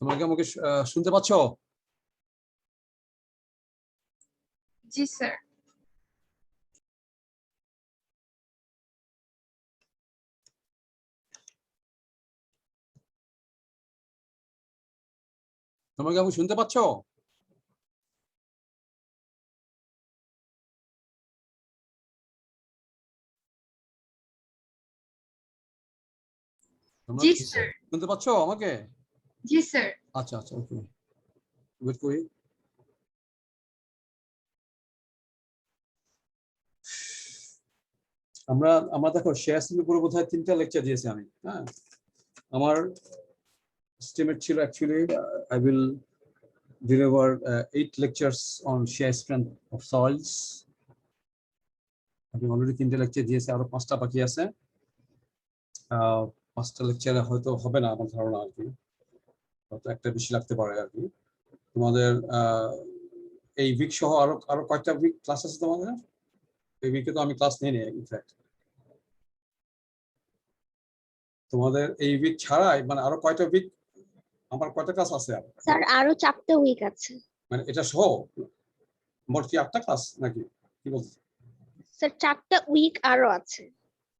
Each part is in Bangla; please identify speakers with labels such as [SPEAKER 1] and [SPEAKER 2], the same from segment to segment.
[SPEAKER 1] তোমরা কি আমাকে শুনতে পাচ্ছ?
[SPEAKER 2] জি স্যার।
[SPEAKER 1] তোমরা কি আমাকে শুনতে পাচ্ছ?
[SPEAKER 2] জি স্যার।
[SPEAKER 1] শুনতে পাচ্ছ আমাকে?
[SPEAKER 2] জি স্যার।
[SPEAKER 1] আচ্ছা আচ্ছা, ওকে, ওয়েট করি। আমরা দেখো শেয়ার স্ট্রিমের উপরে বোধহয় 3টা লেকচার দিয়েছি আমি। হ্যাঁ, আমার estimate ছিল actually I will deliver 8 lectures on shear strength of soils. আমি অলরেডি 3টে লেকচার দিয়েছি, আরো 5টা বাকি আছে। 5টা লেকচারে হয়তো হবে না আমার ধারণা আর কি, হয়তো একটা বেশি লাগতে পারে আর কি। তোমাদের এই উইক সহ আরো কয়েকটা উইক ক্লাস আছে তোমাদের? এই উইকে তো আমি ক্লাস নিয়ে নিই ইনফ্যাক্ট। তোমাদের এই উইক ছাড়াই মানে আরো কয়টা উইক, আমার কয়টা ক্লাস আছে?
[SPEAKER 3] স্যার আরো 4টা উইক আছে।
[SPEAKER 1] মানে এটা সহ মোট কি 8টা ক্লাস নাকি কি বলছো?
[SPEAKER 3] স্যার 4টা উইক আরো আছে।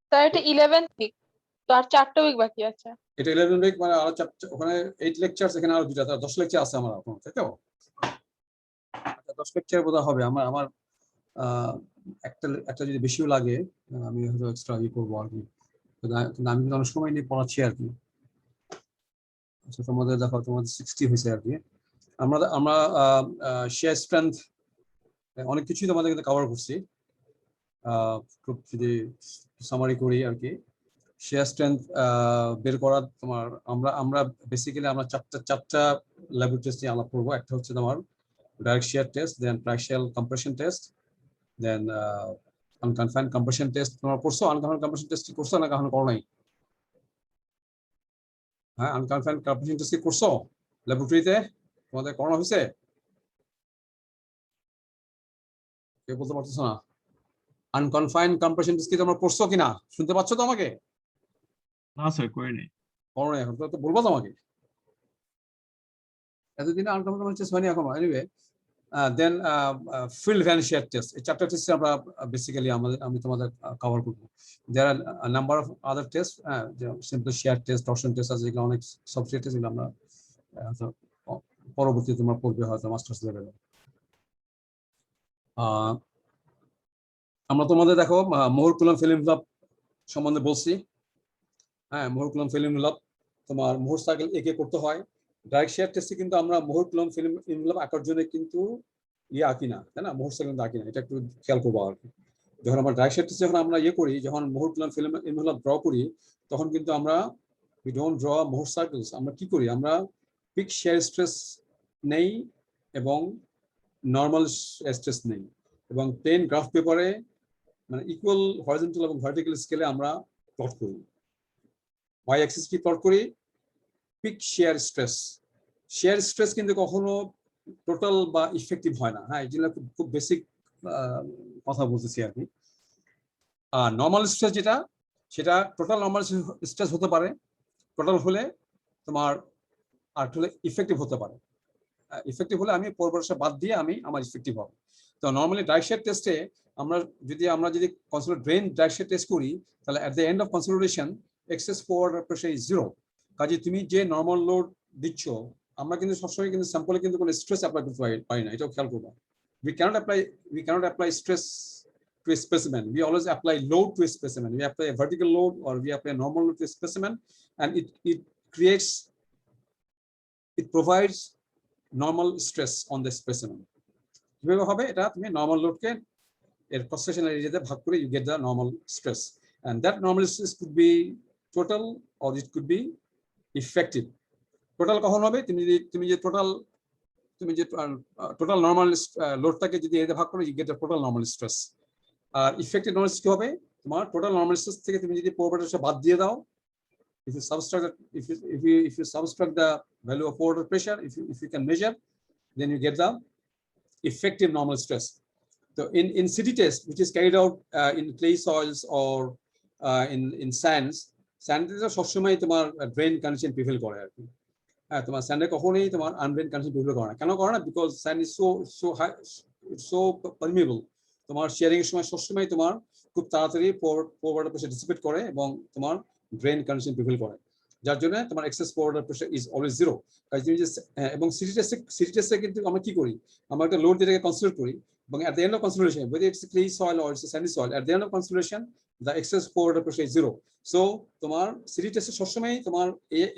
[SPEAKER 4] স্যার এটা 11th উইক, তো আর 4টা উইক বাকি আছে।
[SPEAKER 1] এটা 11 উইক, মানে আরো ওখানে 8 লেকচার, এখানে আরো 2টা, 10 লেকচার আছে আমার এখন, তাই তো? 10 লেকচার বোধহয় হবে আমার আমার একটা যদি বেশিও লাগে আমি হয়তো এক্সট্রা করবো আর কি, কিন্তু আমি কিন্তু অনেক সময় নিয়ে পড়াচ্ছি আর কি। আচ্ছা, তোমাদের দেখো তোমাদের 60 হয়েছে আর কি। আমরা আমরা শেয়ার স্ট্রেংথ অনেক কিছুই তোমাদের কিন্তু কভার করছি। খুব যদি সামারি করি আর কি, শেয়ার স্ট্রেংথ বের করার তোমার আমরা বেসিক্যালি আমরা চারটা ল্যাবরেটরি টেস্ট নিয়ে আলাপ করবো। একটা হচ্ছে তোমার ডাইরেক্ট শেয়ার টেস্ট, দেন প্রাইশিয়াল কম্প্রেশন টেস্ট, দেন আনকনফাইন্ড কম্প্রেশন টেস্ট। তোমরা করছো আনকনফাইন্ড কম্প্রেশন টেস্ট? করছো না কখনো? করো নাই? হ্যাঁ, আনকনফাইন্ড কম্প্রেশন টেস্ট কি করছো ল্যাবরেটরিতে? তোমাদের করানো হয়েছে? কেউ বলতে পারতেছো না? আনকনফাইন্ড কম্প্রেশন টেস্ট কি তোমরা করছো কিনা? শুনতে পাচ্ছ তো আমাকে?
[SPEAKER 5] না স্যার, করিনি।
[SPEAKER 1] করো নাই এখন তো বলবো তোমাকে, এতদিনে আনকনফাইন্ড কম্প্রেশন টেস্ট হয়নি এখনো। Anyway, then field vane shear test, এই চারটা টেস্ট আমরা বেসিক্যালি আমি তোমাদের কভার করবো। There are number of other test, simple shear test, torsion test আছে, যেগুলো অনেক সফটওয়্যার টেস্ট, যেগুলো আমরা পরবর্তীতে তোমরা পড়বে হয়তো মাস্টার্স লেভেলে। আমরা তোমাদের দেখো মোহর কুলম ফিল্ম ক্লাব সম্বন্ধে বলছি। হ্যাঁ, মোহর কুলম ফিল্ম ক্লাব তোমার মোহর সাইকেল এঁকে করতে হয়। ডাইরেক্ট শেয়ার টেস্টে কিন্তু আমরা মোহর কুলম ফিল্ম ক্লাব আঁকার জন্য কিন্তু আঁকি না, তাই না? মোহর সাইকেল আঁকি না, এটা একটু খেয়াল করবো আর কি। যখন আমরা ডাইরেক্ট শেয়ার টেস্টে যখন আমরা করি, যখন মোহর কুলম ফিল্ম ক্লাব ড্র করি, তখন কিন্তু আমরা we don't draw Mohr circles. আমরা কি করি? আমরা পিক শেয়ার স্ট্রেস নেই এবং নর্মাল স্ট্রেস নেই, এবং প্লেন গ্রাফ পেপারে মানে ইকুয়াল হরিজন্টাল এবং ভার্টিক্যাল স্কেলে আমরা প্লট করি। ওয়াই অ্যাক্সিস কি প্লট করি? Peak shear stress. Shear stress কিন্তু কখনো টোটাল বা ইফেক্টিভ হয় না। হ্যাঁ, এই জন্য খুব বেসিক কথা বলতেছি আর কি। আর নর্মাল স্ট্রেস যেটা, সেটা টোটাল নর্মাল স্ট্রেস হতে পারে, টোটাল হলে তোমার আর হলে ইফেক্টিভ হতে পারে। ইফেক্টিভ হলে আমি পরবর্তী বাদ দিয়ে আমি আমার ইফেক্টিভ হবে। তো নর্মালি ডাইরেক্ট শেয়ার টেস্টে আমরা যদি consolidate drain direct shear test করি, তাহলে at the end of consolidation excess forward pressure is 0। কাজে তুমি যে নর্মাল লোড দিচ্ছ, আমরা কিন্তু সবসময় কিন্তু স্যাম্পলে কিন্তু কোনো স্ট্রেস অ্যাপ্লাই করতে পারি না, এটাও খেয়াল করবো। we cannot apply stress to a specimen. We always apply load to a specimen. We apply a vertical load or we apply a normal load to a specimen, and it provides normal stress on the specimen. কিভাবে হবে এটা? তুমি নর্মাল লোডকে এর ক্রস সেকশনাল এরিয়াতে ভাগ করে you get the normal stress, and that normal stress could be total or it could be effective. Total কখন হবে? তুমি যে টোটাল নর্মাল লোডটাকে যদি এতে ভাগ করো, you get a total normal stress. আর ইফেক্টিভ নর্মাল স্ট্রেস কি হবে? তোমার টোটাল নর্মাল স্ট্রেস থেকে তুমি যদি প্রপার্টিটা বাদ দিয়ে দাও, if you subtract the value of forward pressure, if you can measure, then you get the effective normal stress. So in city test, which is carried out in clay soils or in sands, sand সবসময় তোমার ড্রেন কন্ডিশন প্রিভেল করে আর কি। হ্যাঁ, তোমার স্যান্ডে কখনোই তোমার আনড্রেন কন্ডিশন প্রিভেল করে না। কেন করে না? Because sand is so high, so permeable. তোমার শেয়ারিং এর সময় সবসময় তোমার খুব তাড়াতাড়ি ফরওয়ার্ড প্রেসার ডিসিপেট করে এবং তোমার ড্রেন কন্ডিশন প্রিভেল করে, যার জন্য তোমার excess forward pressure is always zero. এবং সিটি টেস্টে কিন্তু আমরা কি করি? আমরা একটা লোড যেটাকে কনসিডার করি, এবং at the end of consideration, whether it's a clay soil or it's a sandy soil, at the end of consideration, the excess forward pressure is zero. So তোমার সিটি টেস্টে সবসময় তোমার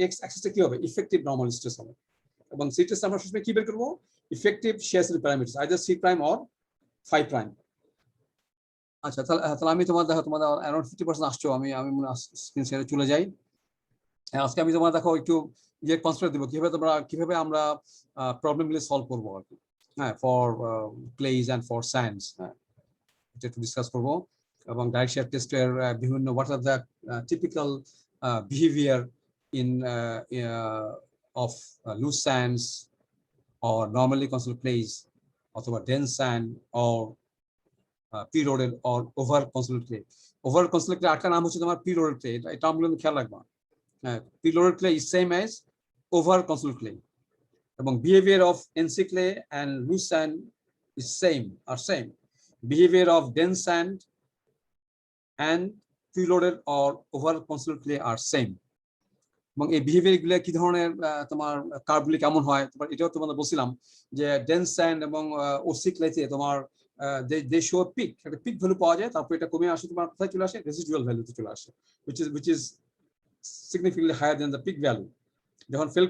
[SPEAKER 1] এক্স অ্যাক্সিসটা কি হবে? ইফেক্টিভ নরমাল স্ট্রেস হবে। এবং সিটি টেস্টে আমরা সবসময় কি বের করবো? Effective shear stress parameters, either C prime or phi prime. আচ্ছা, তাহলে আমি তোমার দেখো, তোমাদের অ্যারাউন্ড 50% আসছো, আমি মনে স্ক্রিন শেয়ারে চলে যাই। আজকে আমি তোমার দেখো একটু কনসিডার দিব কিভাবে আমরা প্রবলেমগুলি সলভ করবো আর কি। হ্যাঁ, ফর ক্লেজ অ্যান্ড ফর স্যান্ডস, হ্যাঁ, এটা একটু ডিসকাস করবো। এবং ডাইরেক্ট শিয়ার টেস্টের বিভিন্ন what are the typical behaviour in of loose sands or normally considered clays, অথবা dense sand or preloaded or over considered clay. Over considered clay একটা নাম হচ্ছে তোমার প্রি-লোডেড ক্লে, এটা আমগুলো খেয়াল রাখবা। Pre-loaded clay is same as over concealed clay. এবং behavior of NC clay and loose sand is same. Behavior of dense sand and pre-loaded or over concealed clay are same. এবং এই বিহেভিয়ার গুলো কি ধরনের তোমার কার্ভগুলি কেমন হয়, তোমার এটাও তোমাদের বলছিলাম যে ডেন্স স্যান্ড এবং ওসি ক্লেতে তোমার দে শো পিক, একটা পিক ভ্যালু পাওয়া যায়, তারপর এটা কমে আসে, তোমার কোথায় চলে আসে? রেসিডুয়াল ভ্যালুতে চলে আসে, which is significantly higher than the peak value. যখন ফেল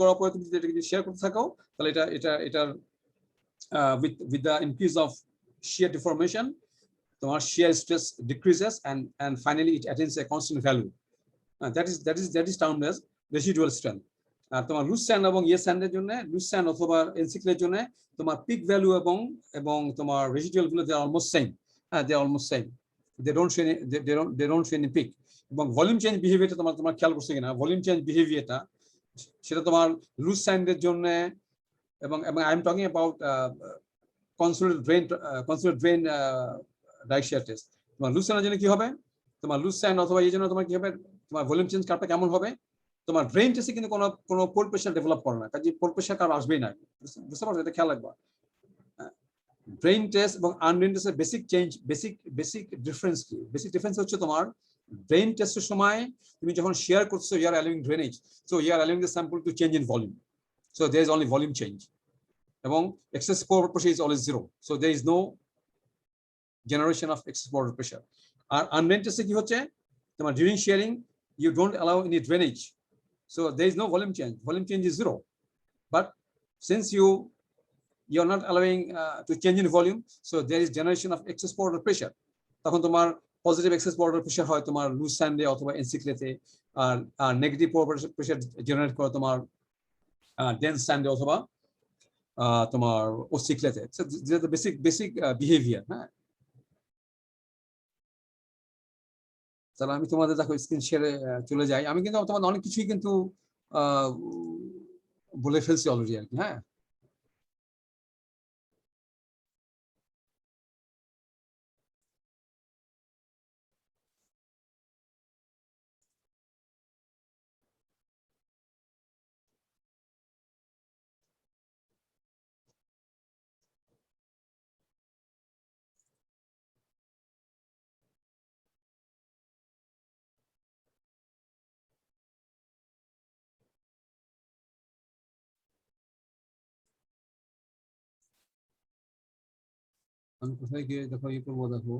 [SPEAKER 1] করার পরে তুমি যদি এটা শেয়ার করতে থাকো, তাহলে এটা with the increase of shear deformation, তোমার shear stress decreases and finally it attains a constant value. That is termed as residual strength. আর তোমার লুজ স্যান্ড এবং স্যান্ডের জন্য, লুজ স্যান্ড অথবা এনসিক্লের জন্য তোমার পিক ভ্যালু এবং তোমার রেসিডুয়াল গুলো they are almost same. They are almost same. They don't show any peak. এবং ভলিউম চেঞ্জ বিহেভিয়ারটা তোমার খেয়াল করছে কিনা? ভলিউম চেঞ্জ বিহেভিয়ারটা সেটা তোমার লুজ স্যান্ডের জন্য, এবং I am talking about considered drain direct shear test. তোমার লুজ স্যান্ডের জন্য কি হবে? তোমার লুজ স্যান্ড অথবা এই জন্য তোমার কি হবে? তোমার ভলিউম চেঞ্জ কার্ভটা কেমন হবে? তোমার ড্রেন টেস্টে কিন্তু কোনো পোল প্রেশার ডেভেলপ করে না, কাজে পোল প্রেশার কার্ভ আসবেই না, বুঝতে পারছো? এটা খেয়াল রাখবা। ড্রেন টেস্ট এবং আনড্রেন টেস্টের বেসিক ডিফারেন্স কি? বেসিক ডিফারেন্স হচ্ছে তোমার ড্রেন টেস্টের সময় তুমি যখন শেয়ার করছো, you are allowing drainage, so you are allowing the sample to change in volume, so there is only volume change, এবং excess forward pressure is always zero, so there is no generation of excess forward pressure. আর আনড্রেন টেস্টে কি হচ্ছে? তোমার during shearing you don't allow any drainage, so there is no volume change is zero, but since you are not allowing to change in volume, so there is generation of excess forward pressure. তখন তোমার পজিটিভ এক্সেস ফরওয়ার্ড প্রেসার হয় তোমার লুজ স্যান্ডে অথবা এনসিক্লেতে, আর নেগেটিভ ফরওয়ার্ড প্রেসার জেনারেট করে তোমার ডেন্স স্যান্ডে অথবা তোমার ওসিক্লেতে। Basic behaviour. হ্যাঁ, তাহলে আমি তোমাদের দেখো স্ক্রিন শেয়ারে চলে যাই। আমি কিন্তু তোমাদের অনেক কিছুই কিন্তু বলে ফেলছি অলরেডি আর কি। হ্যাঁ, আমি কোথায় গিয়ে দেখো করবো, দেখো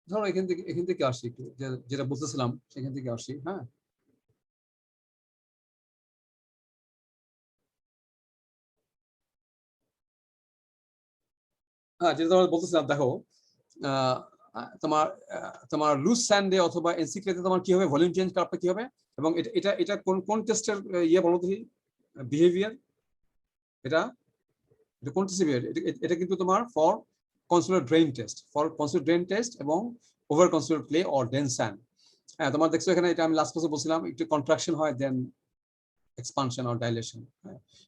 [SPEAKER 1] ধরো এখান থেকে আসি, একটু যেটা বলতেছিলাম সেখান থেকে আসি। হ্যাঁ, যেটা তোমার বলতেছিলাম, দেখো তোমার লুজ স্যান্ডে অথবা এনসিক্লেতে তোমার কি হবে? ভলিউম চেঞ্জ কার্ভটা কি হবে? এবং এটা কোন টেস্টের বলো তো বিহেভিয়ার? এটা কোন টেস্টের বিহেভিয়ার? এটা কিন্তু তোমার ফর কনসিডার্ড ড্রেন টেস্ট এবং over considered clay or dense sand. হ্যাঁ, তোমার দেখছো এখানে এটা আমি লাস্ট ক্লাসে বলছিলাম একটু কন্ট্রাকশন হয় দেন এক্সপানশন অর ডাইলেশন।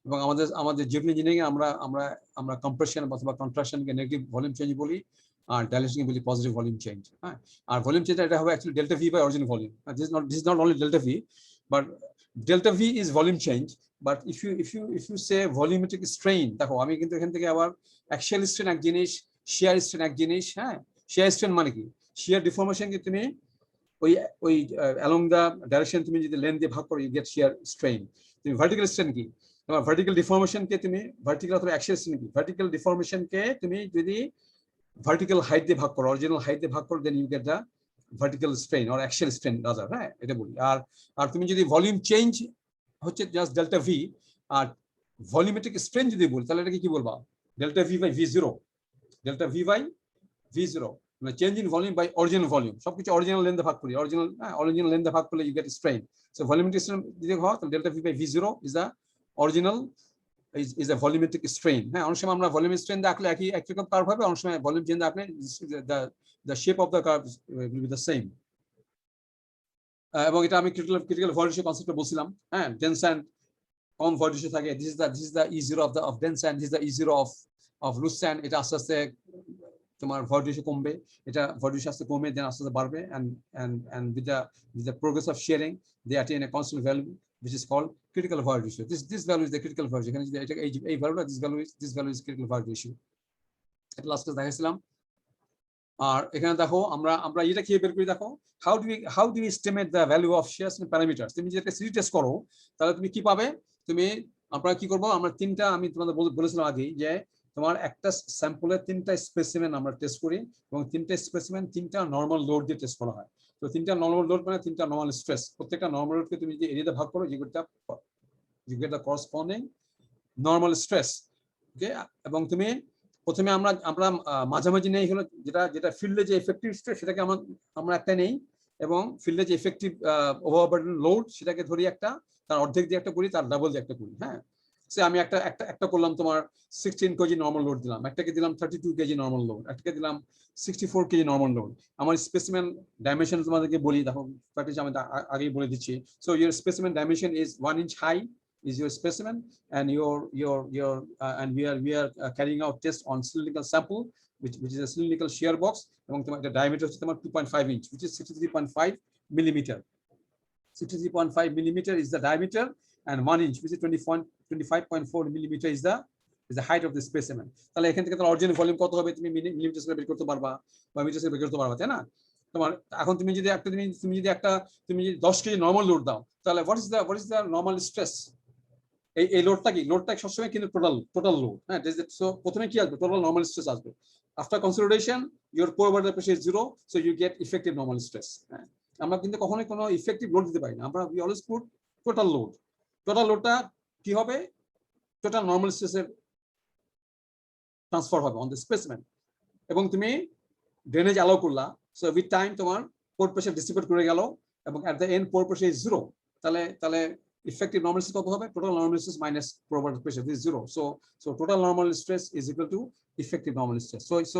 [SPEAKER 1] এবং আমাদের জিওকেমিক্যাল ইঞ্জিনিয়ারিং আমরা আমরা আমরা কম্প্রেশন অথবা কন্ট্রাকশনকে নেগেটিভ ভলিউম চেঞ্জ বলি, আর ডাইলেশনকে বলি পজিটিভ ভলিউম চেঞ্জ। হ্যাঁ, আর ভলিউম চেঞ্জ এটা হবে actually delta V by original volume. This is not only delta V, but delta V is volume change. But if you say volumetric strain, দেখো আমি কিন্তু এখান থেকে আবার অ্যাক্সিয়াল স্ট্রেন এক জিনিস, শিয়ার স্ট্রেন এক জিনিস। হ্যাঁ, শিয়ার স্ট্রেন মানে কি? শিয়ার ডিফর্মেশনকে তুমি ওই ওই অ্যালং দ্য ডাইরেকশন তুমি যদি লেন্থ দিয়ে ভাগ করো, ইউ গেট শিয়ার স্ট্রেইন। তুমি ভার্টিক্যাল স্ট্রেন কি? তোমার ভার্টিক্যাল ডিফর্মেশনকে তুমি ভার্টিক্যাল অথবা অ্যাক্সিয়াল স্ট্রেন কি? ভার্টিক্যাল ডিফর্মেশনকে তুমি যদি ভার্টিক্যাল হাইট দিয়ে ভাগ করো, অরিজিনাল হাইট দিয়ে ভাগ করো, then you get the vertical strain or axial strain rather. হ্যাঁ, এটা বলি। আর তুমি যদি ভলিউম চেঞ্জ হচ্ছে জাস্ট ডেল্টা ভি, আর ভলিউমেট্রিক স্ট্রেন যদি বলি, তাহলে এটাকে কি বলবা? Delta V by V zero. Delta V by V zero, মানে change in volume by original volume. সবকিছু অরিজিনাল লেন্থে ভাগ করি, অরিজিনাল লেন্থে ভাগ করলে you get strain. So volumetric strain যদি হয়, তাহলে delta V by V zero is the original is a volumetric strain. হ্যাঁ, অনেক সময় আমরা ভলিউম স্ট্রেন দেখলে একই রকম কার্ভ হবে, অনেক সময় ভলিউম চেঞ্জ দেখলে the shape of the curve will be the same. এবং এটা আমি ক্রিটিক্যাল ভয়েড রেশিও কনসেপ্টে বলছিলাম। হ্যাঁ, ডেন্স অ্যান্ড কম ভয়েড রেশিও থাকে। This is the E0 of dense sand, this is the E0 of loose sand. এটা আস্তে আস্তে তোমার ভয়েড রেশিও কমবে, এটা ভয়েড রেশিও আস্তে কমে দেন আস্তে আস্তে বাড়বে, and with the progress of shearing they attain a constant value which is called critical void ratio. This value is the critical void ratio. এখানে যদি এটা এই ভ্যালুটা, this value is critical void ratio. এটা লাস্ট ক্লাসে দেখাইছিলাম। আর এখানে দেখো আমরা এটা কি বের করি, দেখো how do we estimate the value of shear and parameters. তুমি যদি একটা সিটি টেস্ট করো, তাহলে তুমি কি পাবে? আমরা কি করব, আমরা তিনটা, আমি তোমাদের বলেছিলাম আগেই যে তোমার একটা স্যাম্পলের তিনটা স্পেসিমেন আমরা টেস্ট করি, এবং তিনটা স্পেসিমেন তিনটা নরমাল লোড দিয়ে টেস্ট করা হয়। তো তিনটা নরমাল লোড মানে তিনটা নরমাল স্ট্রেস। প্রত্যেকটা নরমাল লোডকে তুমি যদি এরিয়াতে ভাগ করো, you get the corresponding normal stress. ওকে, এবং তুমি প্রথমে আমরা মাঝামাঝি নেই হলো যেটা ফিল্ডে যে এফেক্টিভ স্ট্রেস, সেটাকে আমরা একটা নেই, এবং ফিল্ডে যে এফেক্টিভ ওভারবার্ডেন লোড সেটাকে ধরি একটা, তার অর্ধেক দিয়ে একটা করি, তার ডাবল দিয়ে একটা করি। হ্যাঁ, সে আমি একটা করলাম তোমার 16 কেজি নরমাল লোড দিলাম, একটাকে দিলাম 32 কেজি নরমাল লোড, একটাকে দিলাম 64 কেজি নরমাল লোড। আমার স্পেসিমেন ডাইমেনশন তোমাদেরকে বলি, দেখো আমি আগেই বলে দিচ্ছি। So your specimen dimension is 1 inch high is your specimen, and and we are carrying out test on cylindrical sample, which is a cylindrical shear box, এবং তোমার এটা diameter হচ্ছে তোমার 2.5 inch, which is 63.5 millimeter. 63.5 millimeter is the diameter, and 1 inch, which is 25.4 millimeter is the height of the specimen. তাহলে এখান থেকে তোমার অরিজিনাল ভলিউম কত হবে তুমি মিলিমিটার স্কয়ার বের করতে পারবা বা মিটার স্কয়ার বের করতে পারবা, তাই না? তোমার এখন তুমি যদি 10 কেজি নরমাল লোড দাও, তাহলে what is the normal stress? এই লোডটা কি? লোডটা সবসময় কিন্তু টোটাল লোড। হ্যাঁ, সো প্রথমে কি আসবে? টোটাল নরমাল স্ট্রেস আসবে। After consideration your pore water pressure is 0, so you get effective normal stress. হ্যাঁ, আমরা কিন্তু কখনোই কোনো ইফেক্টিভ লোড দিতে পারি না, আমরা we always put total load. Total লোডটা কি হবে? টোটাল নরমাল স্ট্রেসের ট্রান্সফার হবে অন দ্য স্পেসিমেন, এবং তুমি ড্রেনেজ অ্যালাউ করলা, সো উইথ টাইম তোমার পোর প্রেসার ডিসিপেট করে গেল, এবং at the end pore pressure is 0। তাহলে effective normal stress কত হবে? total normal stress minus pore water pressure, this is 0. So total normal stress is equal to effective normal stress. So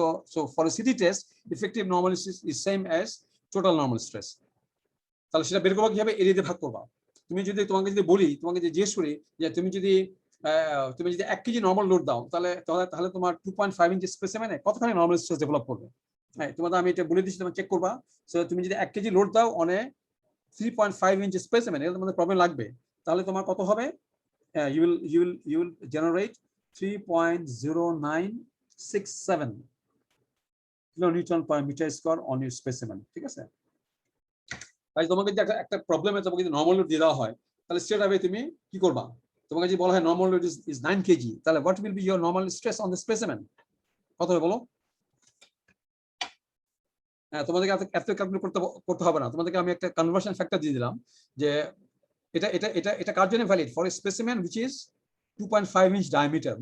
[SPEAKER 1] for a CT test, effective normal stress is same as total normal stress. তাহলে সেটা বের করবা কিভাবে? এরিয়া দিয়ে ভাগ করবা। তোমাকে যদি বলি, তোমাকে যে জিজ্ঞেস করি যে তুমি যদি 1 কেজি নরমাল লোড দাও, তাহলে তোমার 2.5 ইঞ্চ স্পেসিমেনে কতখানি নরমাল স্ট্রেস ডেভেলপ করবে? হ্যাঁ, তোমাদের আমি এটা বলে দিচ্ছি, তুমি চেক করবা। সো তুমি যদি 1 কেজি লোড দাও অন এ 3.5 ইঞ্চ স্পেসিমেন, এটা তোমাদের প্রবলেম লাগবে, তাহলে তোমার কত হবে? you will generate 3.0967 kilonewton per meter square on your specimen. ঠিক আছে? তাই তোমাকে যে একটা প্রবলেমে তোমাকে যদি নরমাল লোড দিয়ে দেওয়া হয়, তাহলে স্ট্রেট আওয়ে তুমি কি করবা? তোমাকে যদি বলা হয় নরমাল লোড is 9 kg, তাহলে what will be your normal stress on the specimen? কত হবে বলো? হ্যাঁ, তোমাদেরকে এত ক্যালকুলেট করতে হবে না, তোমাদেরকে আমি একটা কনভার্সন ফ্যাক্টর দিয়ে দিলাম যে এটা কার জন্য valid? For a specimen which is 2.5 inch diameter.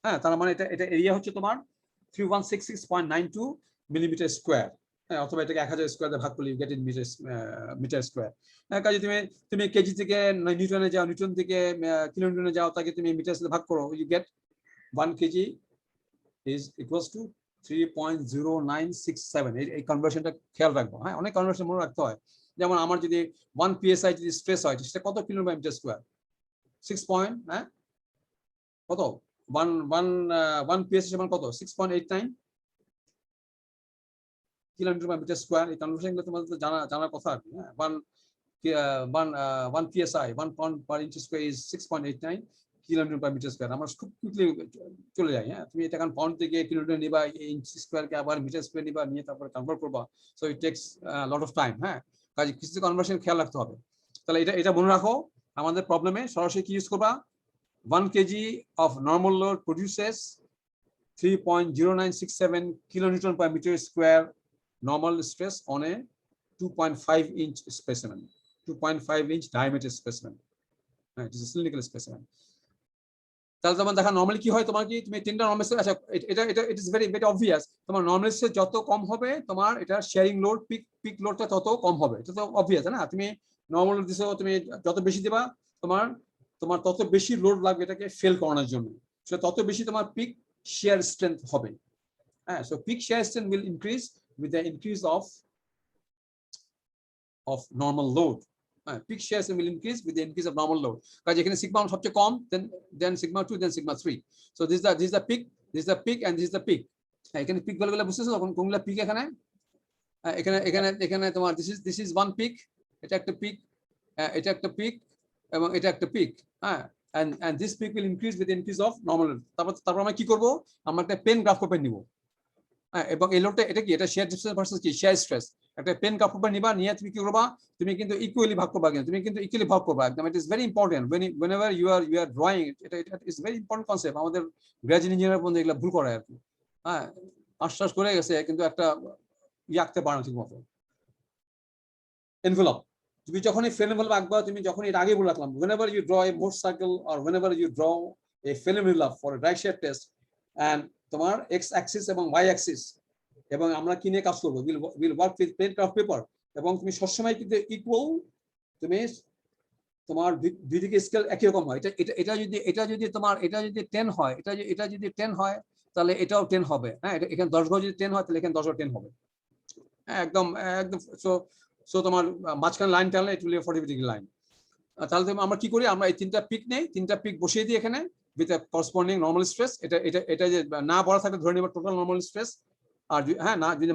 [SPEAKER 1] হ্যাঁ, তার মানে এটা এরিয়া হচ্ছে তোমার 3166.92 মিলিমিটার স্কয়ার। হ্যাঁ, অথবা এটাকে 1000 স্কয়ার দিয়ে ভাগ করলে you get in metre square. হ্যাঁ, কাজে তুমি কেজি থেকে নিউটনে যাও, নিউটন থেকে কিলোনিউটনে যাও, তাকে তুমি মিটার সাথে ভাগ করো, you get 1 kg is equals to 3.0967 এই কনভার্সনটা খেয়াল রাখবো। হ্যাঁ, অনেক কনভার্সন মনে রাখতে হয়। যেমন আমার যদি 1 psi যদি স্ট্রেস হয় সেটা কত কিলোমিটার স্কয়ার? 6 পয়েন্ট, হ্যাঁ কত 1 psi সমান কত? 6.89 কিলোমিটার স্কয়ার। এই কনভার্সনগুলো তোমাদের তো জানার কথা আর কি। হ্যাঁ, 1 psi 1 pound per inch square is 6.89 kilometre square. আমরা খুব কুইকলি চলে যাই। হ্যাঁ, তুমি এটা এখন পাউন্ড থেকে কিলোমিটার নিবা, ইঞ্চ স্কয়ারকে আবার মিটার স্কয়ার নিবা, নিয়ে তারপরে কনভার্ট করবা। So it tax lot of time. হ্যাঁ, কাজে কিছু কনভার্সন খেয়াল রাখতে হবে। তাহলে এটা মনে রাখো, আমাদের প্রবলেমে সরাসরি কি ইউজ করবা? 1 kg of normal load produces 3.0967 kilonewton per meter square normal stress on a 2.5 inch specimen, 2.5 inch diameter specimen. It is a cylindrical specimen. তাহলে তোমার দেখা নরমালি কি হয়, তোমার কি তুমি তিনটা নরমাল স্ট্রেস, আচ্ছা এটা it is very very obvious. তোমার নরমাল স্ট্রেস যত কম হবে তোমার এটা শেয়ারিং লোড পিক লোডটা তত কম হবে। এটা তো অবভিয়াস না? তুমি নরমাল লোড দিছো, তুমি যত বেশি দিবা তোমার তত বেশি লোড লাগবে এটাকে ফেল করানোর জন্য। সো তত বেশি তোমার পিক shear strength হবে। হ্যাঁ, so peak shear strength will increase with the increase of normal load. Peak shear strength will increase with the increase of normal load. কাজে এখানে sigma 1 সবচেয়ে কম, then sigma 2, then sigma 3. So this is the peak, this is the peak, and this is the peak. এখানে পিক ভ্যালুগুলো বুঝতেছো? কোনগুলা পিক এখানে? এখানে তোমার this is one peak, এটা একটা পিক, এটা একটা পিক, এবং এটা একটা পিক। হ্যাঁ, and this peak will increase with the increase of normal load. তারপর আমরা কি করব? আমরা একটা পেন গ্রাফ পেপার নিব। হ্যাঁ, এবং এই লোডটা এটা কি? এটা শেয়ার ডিসটেন্স ভার্সেস কি? Share stress. একটা পেন গ্রাফ পেপার নিবা, নিয়ে তুমি কি করবা? তুমি কিন্তু ইকুয়ালি ভাগ করবা। তুমি কিন্তু ইকুয়ালি ভাগ করবা একদম। It is very important whenever you are drawing, এটা ইজ ভেরি ইম্পর্টেন্ট কনসেপ্ট। আমাদের গ্র্যাজুয়েট ইঞ্জিনিয়ার বন্ধু এগুলো ভুল করে আর কি। হ্যাঁ, আশ্বাস করে গেছে কিন্তু একটা আঁকতে পারে না ঠিক মতো। এনভেলপ, তুমি যখনই ফ্রেম এনভেলপ আঁকবা, তুমি যখন এর আগে বলে রাখলাম, whenever you draw a Morse circle or whenever you draw a film envelope for a drag shear test, and তোমার x axis এবং y axis, এবং আমরা কি নিয়ে কাজ করব? we'll work with plain craft paper, এবং তুমি সবসময় কিন্তু ইকুয়াল, তুমি তোমার দুই দিকে স্কেল একই রকম হয়। এটা যদি তোমার 10 হয়, এটা যদি 10 হয় তাহলে এটাও 10 হবে। হ্যাঁ, এখানে 10 ঘর যদি 10 হয় তাহলে এখানে 10 ঘর 10 হবে। একদম একদম। সো তোমার মাঝখানে লাইন টানলে it will be a 45 degree line. তাহলে আমরা কি করি? আমরা এই তিনটা পিক নেই, তিনটা পিক বসিয়ে দিই এখানে with a corresponding normal stress. এটা যে না বলা থাকে ধরে নিব টোটাল নরমাল স্ট্রেস। আর হ্যাঁ, না যদি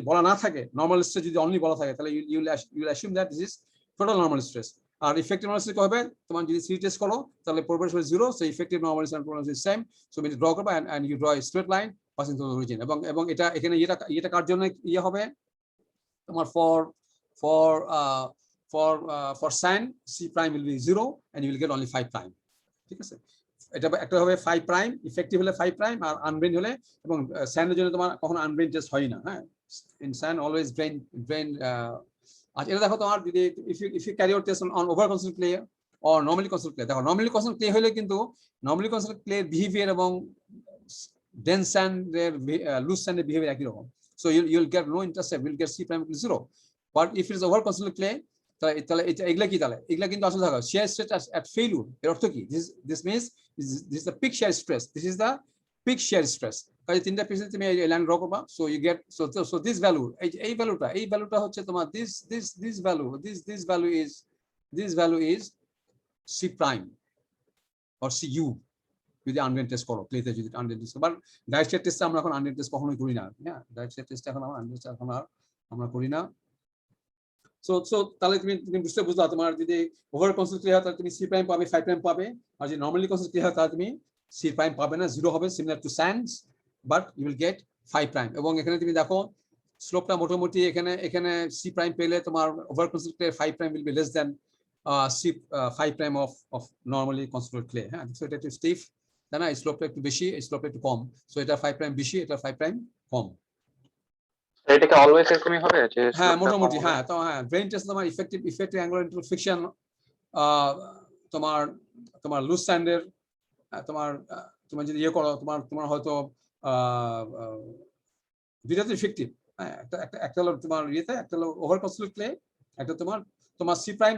[SPEAKER 1] বলা না থাকে, নরমাল স্ট্রেস যদি অনলি বলা থাকে, তাহলে you will assume that this is total normal stress. আর ইফেক্টিভ নরমাল স্ট্রেস কি হবে? তোমার যদি সি টেস্ট করো তাহলে প্রোগ্রেস হবে 0, so effective normal stress same. So তুমি ড্র করবে and you draw a straight line passing through the origin. এবং এটা এখানে এটা কার জন্য হবে? তোমার for sin c prime will be 0 and you will get only 5 prime. ঠিক আছে, এটা একটা হবে 5 প্রাইম, ইফেক্টিভ হলে 5 প্রাইম, আর আনব্রেন হলে, এবং স্যান্ডের জন্য তোমার কখনো আনব্রেন টেস্ট হয় না। হ্যাঁ, ইন স্যান্ড অলওয়েজ ব্রেন। আচ্ছা, এটা দেখো তোমার যদি if you carry out test on over concentrated clay or normally concentrated clay, দেখো normally concentrated clay হলে কিন্তু normally concentrated clay বিহেভিয়ার এবং dense sand এর loose sand এর বিহেভিয়ার একই রকম। So you'll get no intercept, you'll get c prime equal 0. But if it is over concentrated clay, তাহলে এগুলা কি? তাহলে এগুলা কিন্তু আসলে থাকা shear stress at failure। এর অর্থ কি? This means this is the peak shear stress. This is the peak shear stress. কাজে তিনটা পিক্সেল তুমি এই লাইন ড্র করবা। So you get so this value, এই ভ্যালুটা হচ্ছে তোমার this value is c prime or cu যদি আনড্রেন টেস্ট করো ক্লেতে, যদি আনড্রেন টেস্ট। বাট ডাইরেক্ট শিয়ার টেস্টে আমরা এখন আনড্রেন টেস্ট কখনোই করি না। হ্যাঁ, ডাইরেক্ট শিয়ার টেস্ট এখন আমরা করি না। সো তাহলে তুমি বুঝলা, তোমার যদি ওভার কনসেন্ট্রেট হয় তাহলে তুমি সি প্রাইম পাবে, 5 প্রাইম পাবে, আর যদি নরমালি কনসেন্ট্রেট হয় তাহলে তুমি সি প্রাইম পাবে না, 0 হবে, similar to sands, but you will get 5 prime. এবং এখানে তুমি দেখো স্লোপটা মোটামুটি এখানে সি প্রাইম পেলে তোমার over concentrate 5 prime will be less than C 5 prime of normally concentrate clay. হ্যাঁ, সো এটা একটু স্টিফ, তাই না? স্লোপটা একটু বেশি, স্লোপটা একটু কম। সো এটা 5 প্রাইম বেশি, এটা 5 প্রাইম কম।
[SPEAKER 6] এটাকে অলওয়েজ এরকমই হবে যে
[SPEAKER 1] হ্যাঁ, মোটামুটি। হ্যাঁ, তো হ্যাঁ, ব্রেন টেস্ট তোমার ইফেক্টিভ অ্যাঙ্গুলার ইন্টারফিকশন, তোমার লুজ স্যান্ডের, তোমার যদি ইয়ে করো, তোমার হয়তো দুইটাতে ইফেক্টিভ। হ্যাঁ, একটা হলো তোমার ইয়েতে, একটা হলো ওভার কনসেন্ট্রেট ক্লে, একটা তোমার সি প্রাইম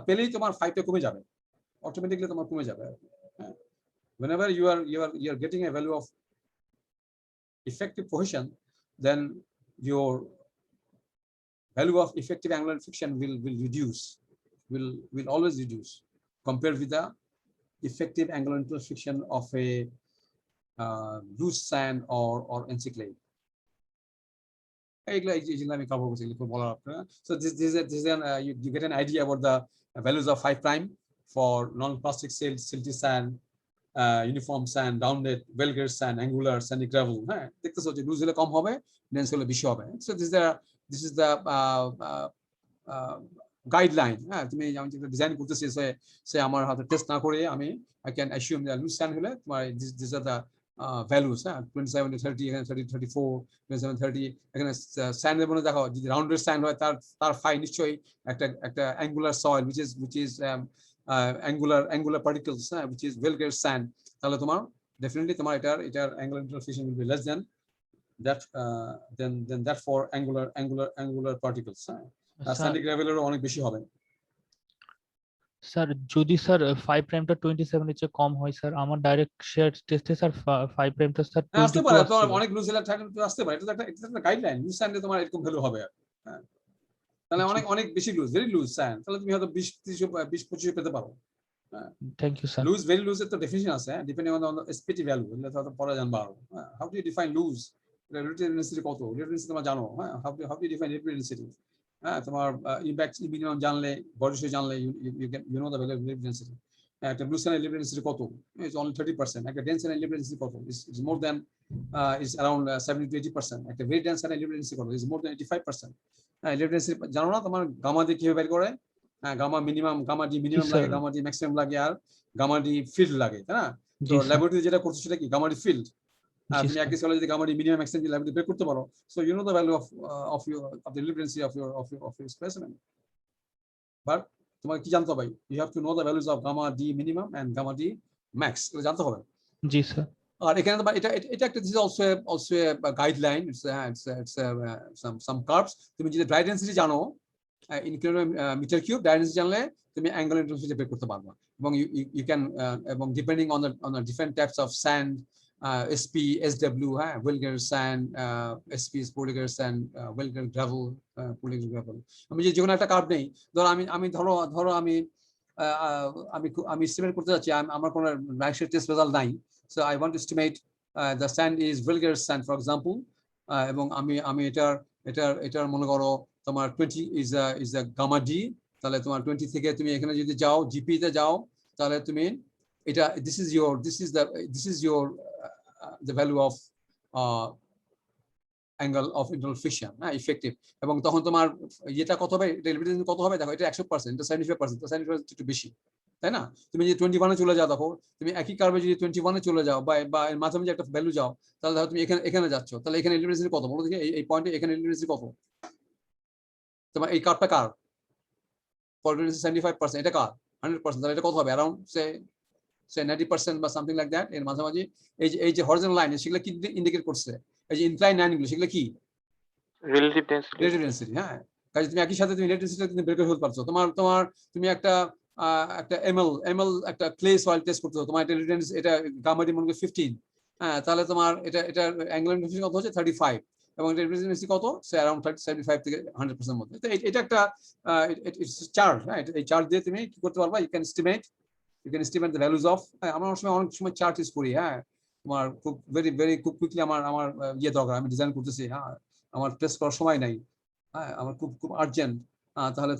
[SPEAKER 1] পেলেই তোমার 5টা কমে যাবে, অটোমেটিকলি তোমার কমে যাবে। হ্যাঁ, whenever you are getting a value of effective cohesion, then your value of effective angular friction will reduce, will always reduce compared with the effective angular friction of a loose sand or encyclade. So this is you get an idea about the values of 5' for non-plastic silty sand, uniform sand, rounded, vulgar sand, angular, sandy gravel. হ্যাঁ দেখতেছো যে লুজ হলে কম হবে, ডেন্স হলে বেশি হবে। So this is the guideline. হ্যাঁ তুমি আমি যেটা ডিজাইন করতেছি সে আমার হাতে টেস্ট না করে আমি I can assume that loose sand হলে তোমার these are the values, 27 to 30, এখানে 30 34, 27 30, এখানে স্যান্ডের মধ্যে দেখো যদি রাউন্ডেড স্যান্ড হয় তার ফাই নিশ্চয়ই একটা angular soil which is angular particles, which is vulgar sand, তাহলে তোমার definitely তোমার এটার angular interflation will be less than that for angular particles. Sandy gravel-এরও অনেক বেশি হবে।
[SPEAKER 7] স্যার যদি স্যার 5' টা 27 এর চেয়ে কম হয় স্যার, আমার ডাইরেক্ট শেয়ার টেস্টে স্যার 5' টা স্যার
[SPEAKER 1] আসতে
[SPEAKER 7] 22
[SPEAKER 1] পারে, তোমার
[SPEAKER 7] আসছিল।
[SPEAKER 1] অনেক লুজ হলে আসতে পারে, এটা একটা গাইডলাইন। লুজ স্যান্ডে তোমার এরকম ভ্যালু হবে। হ্যাঁ তাহলে অনেক বেশি লুজ, ভেরি লুজ স্যান্ড, তাহলে তুমি হয়তো 20 30 20 25 পেতে পারো।
[SPEAKER 7] Thank you sir.
[SPEAKER 1] Loose, very loose এর তো ডেফিনিশন আছে, depending on the SPT value, এটা তো পরে জানবা আরো। How do you define loose? Relative density কত? রিলেটিভ ডেনসিটি তোমরা জানো, হ্যাঁ how do you define relative density? হ্যাঁ তোমার ইম্প্যাক্ট মিনিমাম জানলে, বডি শেপ জানলে you know the value of relative density. একটা লুজ স্যান্ডের রিলেটিভ ডেনসিটি কত? It's only 30%। একটা ডেন্স স্যান্ডের রিলেটিভ ডেনসিটি কত? It's more than is around 70 to 80%. একটা very dense and relative density কত? is more than 85%. Relative density জানো না? তোমার গামা দিয়ে কিভাবে বের করে? Gamma minimum, gamma D minimum লাগে, গামা ডি ম্যাক্সিমাম লাগে, আর গামা ডি ফিল্ড লাগে, তাই না? তো ল্যাবরেটরি যেটা করছো সেটা কি গামা ডি ফিল্ড। তুমি একই স্কেলে যদি gamma D minimum maximum laboratory বের করতে পারো, so you know the value of the relative density of your specimen. But তোমাকে কি জানতে হবে? You have to know the values of gamma D minimum and gamma D max, এটা জানতে হবে।
[SPEAKER 7] জি স্যার।
[SPEAKER 1] আর এখানে এটা একটা this is also guideline, it's some curves. তুমি যদি ড্রাই ডেনসিটি জানো in metre cube, dry density জানলে তুমি অ্যাঙ্গুলার ইন্টেন্সিটি বের করতে পারবা, এবং ইউ ক্যান এবং depending on the different types of sand, SP, SW, vulgar sand, SP is polygon sand, vulgar gravel, polygon gravel. আমি যে কোনো একটা কার্ভ নেই, ধরো আমি ধরো আমি এস্টিমেট করতে যাচ্ছি, আমার কোনো রাইট টেস্ট রেজাল্ট নাই, so I want to estimate the sand is vulgar sand for example, এবং আমি এটার মনে করো তোমার 20 is a gamma d, তাহলে তোমার 20 থেকে তুমি এখানে যদি যাও GP তে যাও, তাহলে তুমি এটা this is your the value of angle of internal friction, effective, এবং তখন তোমার এটা কত হবে, রিলেটিভ কত হবে দেখো, এটা 100%, এটা 75%, তো 75% একটু বেশি, তাই না? তুমি যদি 21 এ চলে যাও, দেখো তুমি একই কার্ভে যদি 21 এ চলে যাও বা এর মাঝামাঝি একটা ভ্যালু যাও, তাহলে দেখো তুমি এখানে যাচ্ছ, তাহলে এখানে রিলেটিভ কত বলো দেখি, এই পয়েন্টে এখানে রিলেটিভ কত? তোমার এই কার্ভটা কার? 75%, এটা কার? 100%, তাহলে এটা কত হবে? অ্যারাউন্ড say 90% বা সামথিং লাইক দ্যাট, এর মাঝামাঝি। এই যে হরিজন্টাল লাইন, সেগুলো কি ইন্ডিকেট করছে? এই যে ইনক্লাইন লাইনগুলো, সেগুলো কি?
[SPEAKER 6] Relative density.
[SPEAKER 1] রিলেটিভ ডেনসিটি, হ্যাঁ। কাজে তুমি একই সাথে তুমি রিলেটিভ ডেনসিটি তুমি বের করে ফেলতে পারছো। তুমি একটা এমএল একটা ক্লে সয়েল টেস্ট করতে, তোমার এটা রিলেটিভ ডেনসিটি, এটা গামা ডি মনে করি 15, তাহলে তোমার এটা অ্যাঙ্গুলার ইন্টেন্সিটি কত হচ্ছে? 35, এবং এটা রিলেটিভ ডেনসিটি কত? সে অ্যারাউন্ড 75 থেকে 100% মধ্যে। তো এটা একটা চার্ট, এই চার্ট দিয়ে তুমি কি করতে পারবা? You can estimate the values of, আমরা অনেক সময় চার্ট ইউজ করি, তোমার খুব ভেরি খুব কুইকলি আমার দরকার, আমি ডিজাইন করতেছি, আমার টেস্ট করার সময় নাই, আমার খুব আর্জেন্ট, তাহলে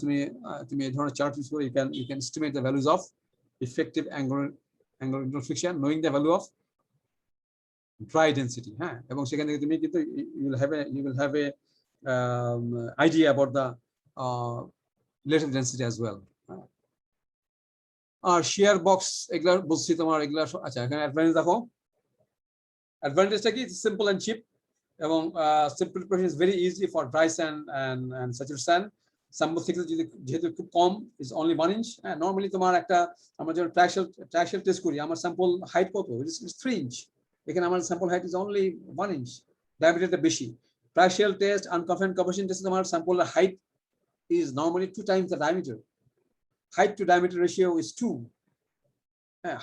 [SPEAKER 1] তুমি এই ধরনের চার্ট ইউজ করে you can estimate the values of effective angular friction knowing the value of dry density, এবং সেখান থেকে তুমি কিন্তু you will have a idea about the relative density as well. R share box এগুলা বলছি তোমার, এগুলা আচ্ছা এখানে অ্যাডভান্টেজ দেখো, অ্যাডভান্টেজটা কি? সিম্পল এন্ড চিপ, এবং simple preparation is very easy for dry sand and saturated sand. Sample থেকে যেহেতু খুব কম, ইজ অনলি 1 ইঞ্চ। নরমালি তোমার আমরা যখন ট্রায়াক্সিয়াল টেস্ট করি, আমার স্যাম্পল হাইট কত? Is 3 inch. এখানে আমার sample height is only 1 inch, ডায়ামিটারটা বেশি। ট্রায়াক্সিয়াল টেস্ট, আনকনফাইন্ড কম্প্রেশন টেস্টে তোমার স্যাম্পলের height is normally 2 times the diameter. Height to diameter ratio is 2.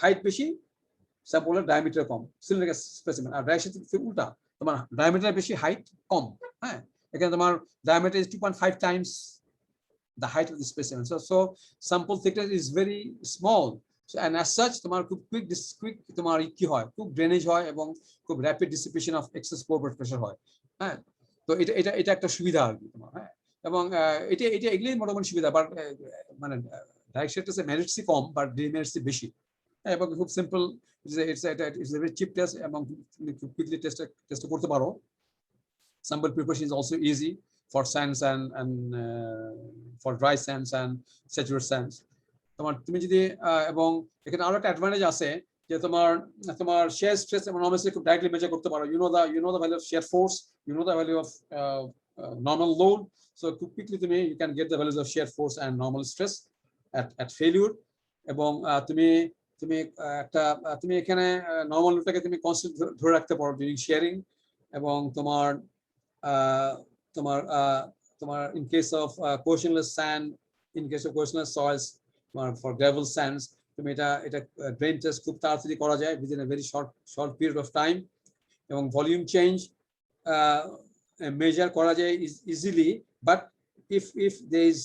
[SPEAKER 1] Height বেশি, স্যাম্পলের ডায়ামিটার কম, সিলিন্ডার স্পেসিমেন। আর ড্রাই স্যান্ড উল্টা, তোমার ডায়ামিটার বেশি, হাইট কম। হ্যাঁ, এখানে তোমার diameter is 2.5 times the height of the specimen. So sample thickness is very small. So and as such তোমার খুব quick তোমার কি হয়, খুব ড্রেনেজ হয় এবং খুব rapid dissipation of excess pore blood pressure হয়। হ্যাঁ, তো এটা একটা সুবিধা আর কি তোমার। হ্যাঁ, এবং এটা এগুলোই মোটামুটি সুবিধা, বাট মানে ডাইরেক্ট শেয়ার টেস্টে মেরিটসই কম বাট ডিমেরিটসই বেশি। হ্যাঁ, এবং খুব simple, it's very chip test এবং তুমি খুব কুইকলি টেস্ট করতে পারো। Sample preparation is also easy for sands and for dry sands and saturated sands. তুমি যদি এবং এখানে আরো একটা অ্যাডভান্টেজ আছে যে তোমার shear stress এবং normal stress খুব ডাইরেক্টলি মেজার করতে পারো। You know the value of shear force, you know the value of normal load, so quickly you can get the values of shear force and normal stress at failure. এবং তুমি এখানে নরমাল লোডটাকে তুমি কনস্ট্যান্ট ধরে রাখতে পারো ডিউরিং শেয়ারিং। এবং তোমার in case of cohesionless sand, in case of cohesionless soils, for gravel sands, তুমি এটা drain test খুব তাড়াতাড়ি করা যায় within a very short period of time, এবং ভলিউম চেঞ্জ মেজার করা যায় easily, but if there is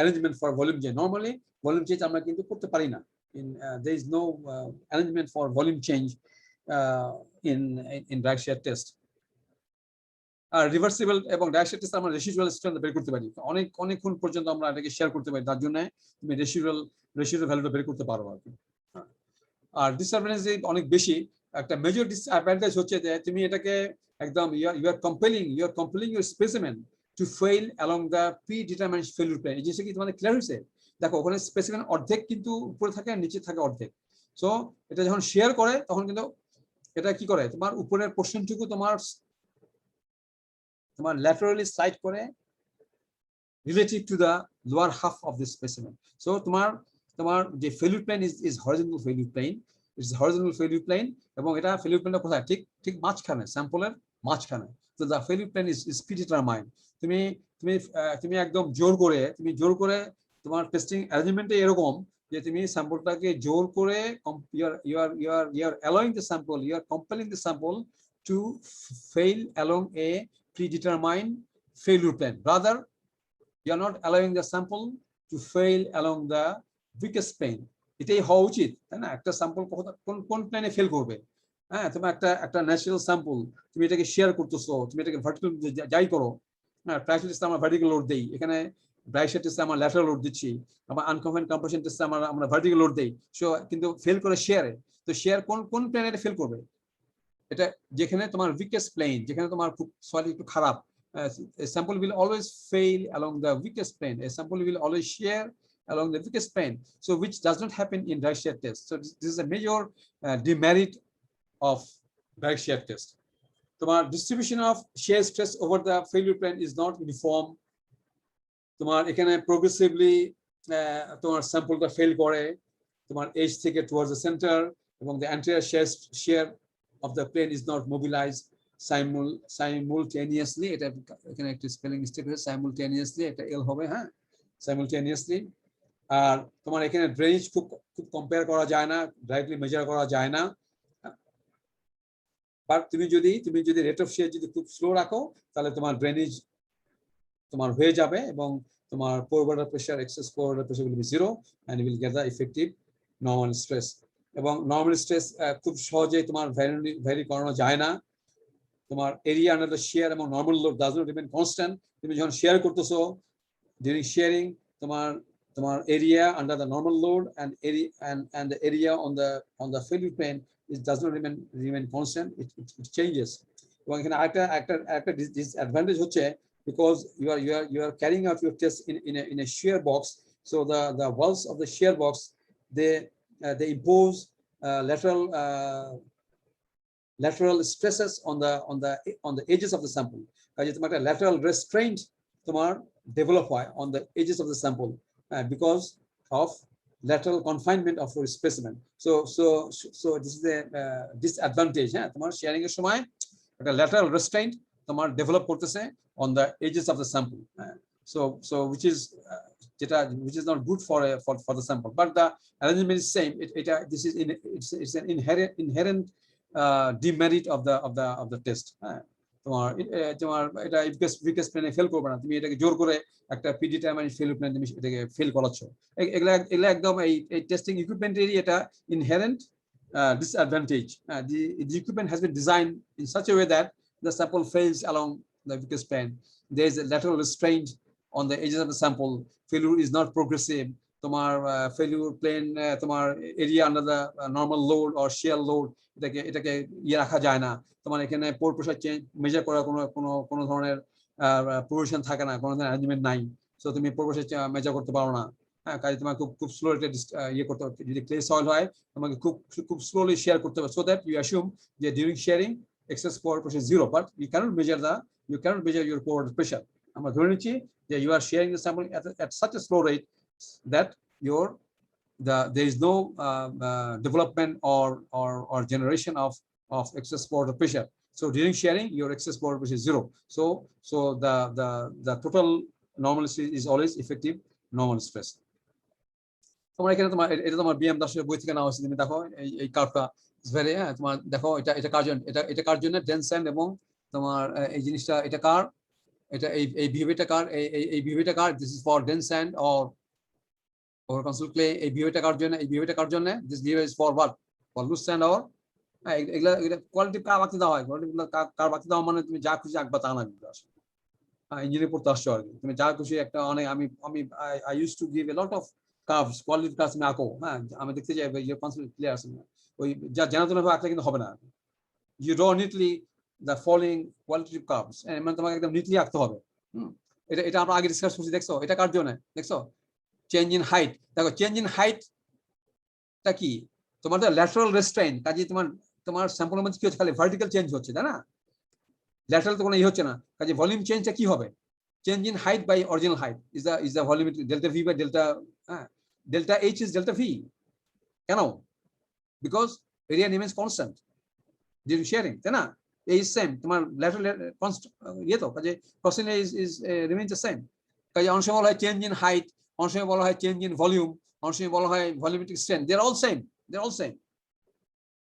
[SPEAKER 1] arrangement for volume change. Normally volume change আমরা কিন্তু করতে পারি না, there is no arrangement for volume change in direct shear test. Reversible এবং ডাইরেক্ট শেয়ার টেস্টে আমরা রেসিডুয়াল স্ট্রেংথ বের করতে পারি, অনেকক্ষণ পর্যন্ত আমরা এটাকে শেয়ার করতে পারি, তার জন্য তুমি রেসিডুয়াল ভ্যালুটা বের করতে পারো আর কি। আর ডিসঅ্যাডভান্টেজ অনেক বেশি। একটা মেজর ডিসঅ্যাডভান্টেজ হচ্ছে যে তুমি এটাকে একদম you are compelling your specimen to fail along the predetermined failure plan. এই জিনিসটা কি তোমাদের ক্লিয়ার হয়েছে? দেখো, ওখানে স্পেসিমেন অর্ধেক কিন্তু উপরে থাকে আর নিচে থাকে অর্ধেক। সো এটা যখন শেয়ার করে তখন কিন্তু এটা কি করে, তোমার উপরের পোর্শনটুকু তোমার laterally slide করে relative to the lower half of the specimen. So তোমার যে failure plane is horizontal failure plane, it's horizontal failure plane, এবং এটা failure plane কোথায়, ঠিক মাঝখানে, স্যাম্পলের মাঝখানে। So the failure plane is predetermined. তুমি একদম জোর করে তোমার টেস্টিং অ্যারেঞ্জমেন্টে এরকম যে তুমি স্যাম্পলটাকে জোর করে you are allowing the sample, you are compelling the sample to fail along a predetermined failure plane. Rather, you are not allowing the sample to fail along the weakest plane. এটাই হওয়া উচিত, তাই না? একটা স্যাম্পল কোন প্লেনে ফেল করবে? হ্যাঁ, তোমার একটা ন্যাচারাল স্যাম্পল, তুমি এটাকে শেয়ার করতেছো, তুমি এটাকে ভার্টিক্যাল যাই করো। হ্যাঁ, ট্রাইসেল টেস্টে আমরা ভার্টিক্যাল লোড দেই, এখানে ডাইসের টেস্টে আমরা ল্যাটারাল লোড দিচ্ছি, আমরা আনকনফাইন্ড কম্প্রেশন টেস্টে আমরা ভার্টিক্যাল লোড দেই। সো কিন্তু ফেল করে শেয়ারে, তো শেয়ার কোন প্লেনে এটা ফেল করবে? এটা যেখানে তোমার weakest plane, যেখানে তোমার খুব সয়েল একটু খারাপ, a sample will always fail along the weakest plane. A sample will always shear along the weakest plane, so which does not happen in direct shear test. So this is a major demerit of direct shear test. তোমার distribution of shear stress over the failure plane is not uniform. তোমার এখানে progressively তোমার স্যাম্পলটা ফেল করে তোমার edge থেকে towards the center, এবং the anterior shear of the plane is not mobilized simultaneously. এটা এখানে একটা স্পেলিং মিস্টেক হয়েছে, simultaneously, এটা এল হবে, হ্যাঁ, simultaneously. আর তোমার এখানে ড্রেনেজ খুব কম্পেয়ার করা যায় না, ডাইরেক্টলি মেজার করা যায় না। বাট তুমি যদি রেট অফ শেয়ার যদি খুব স্লো রাখো, তাহলে তোমার ড্রেনেজ তোমার হয়ে যাবে, এবং তোমার pore water pressure, excess pore water pressure will be zero and you will get the effective normal stress. এবং নর্মাল স্ট্রেস খুব সহজে তোমার ভ্যারি করানো যায় না। তোমার এরিয়া আন্ডার দ্য শেয়ার এবং normal load does not remain constant. তুমি যখন শেয়ার করতেছো, ডিউরিং শেয়ারিং তোমার area under the normal load and the area on the failure plane, it does not remain constant, it changes. এবং এখানে একটা disadvantage হচ্ছে, because you are carrying out your test in a shear box, so the walls of the shear box they impose lateral stresses on the edges of the sample. কাজে তোমার একটা lateral restraint তোমার develop হয় on the edges of the sample because of lateral confinement of your specimen. So this is the disadvantage. হ্যাঁ, তোমার শেয়ারিং এর সময় একটা lateral restraint তোমার develop করতেছে on the edges of the sample. So which is not good for the sample, but the arrangement is same. It's an inherent demerit of the test. হ্যাঁ, তোমার এটা বিকাশ প্ল্যানে ফেল করবে না, তুমি এটাকে জোর করে একটা প্রিডিটারমাইন্ড ফেল প্ল্যান তুমি এটাকে ফেল করাচ্ছ। এগুলা একদম এই টেস্টিং ইকুইপমেন্টেরই এটা inherent disadvantage. The equipment has been designed in such a way that the sample fails along the Vickers span. There is a lateral restraint on the edges of the sample. Failure is not progressive. তোমার failure plane তোমার area under the normal load or shear load এটাকে রাখা যায় না। তোমার এখানে পোর প্রেসার চেঞ্জ মেজার করার কোনো ধরনের প্রভিশন থাকে না, কোনো ধরনের অ্যারেঞ্জমেন্ট নাই। সো তুমি পোর প্রেসার মেজার করতে পারো না। হ্যাঁ, কাজে তোমার খুব স্লো করতে হবে। যদি ক্লে সয়েল হয় তোমাকে খুব স্লোলি শেয়ার করতে হবে, সো দ্যাট ইউ অ্যাসিউম যে during shearing excess pore pressure 0, but you can't measure your pore pressure. আমরা ধরে নিচ্ছি যে you are shearing the sample at such a slow rate that there is no development or generation of excess water pressure. So during sharing, your excess water pressure is 0. So the total normal is always effective normal stress. তোমার এখানে এটা তোমার বিএম দাসের বই থেকে নেওয়া হয়েছে। তুমি দেখো এই কার্ভটা ভেরি, তোমার দেখো এটা কার জন্য, এটা কার জন্য ডেন্স স্যান্ড, এবং তোমার এই জিনিসটা এটা কার, এটা এই বিহেভিয়ারটা কার, এই বিহেভিয়ারটা কার, this is for dense sand or console clay. এই বিহেভিয়ারটা কার জন্য, এই বিহেভিয়ারটা কার জন্য, this behaviour is for what, for loose sand or. এগুলা কোয়ালিটি কার বাকি দেওয়া হয়, কোয়ালিটি কার বাকি দেওয়া মানে তুমি যা খুশি আঁকবা তা না কিন্তু আসে। ইঞ্জিনিয়ারিং পড়তে আসছো আর কি, তুমি যা খুশি একটা অনেক I used to give a lot of curves, quality curves আমি আঁকো। হ্যাঁ, আমি দেখতে যাই your concept clear আছে না, ওই যা জানাতো না আঁকলে কিন্তু হবে না। You draw neatly the following qualitative curves, মানে তোমাকে একদম নিটলি আঁকতে হবে। এটা আমরা আগে ডিসকাস করছি, দেখছো এটা কার জন্য, দেখছো চেঞ্জ ইন হাইট। দেখো চেঞ্জ ইন হাইটটা কি, তোমার ল্যাটারাল রেস্ট্রেইন, কাজে তোমার স্যাম্পলের মধ্যে কি হচ্ছে, খালি ভার্টিক্যাল চেঞ্জ হচ্ছে, তাই না? ল্যাটারাল তো কোনো হচ্ছে না, কাজে ভলিউম চেঞ্জটা কি হবে, change in height by original height is the volumetric delta v by delta h is delta v. কেন? Because area remains constant during sharing, তাই না? is same, তোমার lateral constant তো, কাজে cosine is remains the same। কাজে অনেক সময় বলা হয় চেঞ্জ ইন হাইট, অনেক সময় বলা হয় চেঞ্জ ইন ভলিউম, অনেক সময় বলা হয় volumetric strength, they are all same,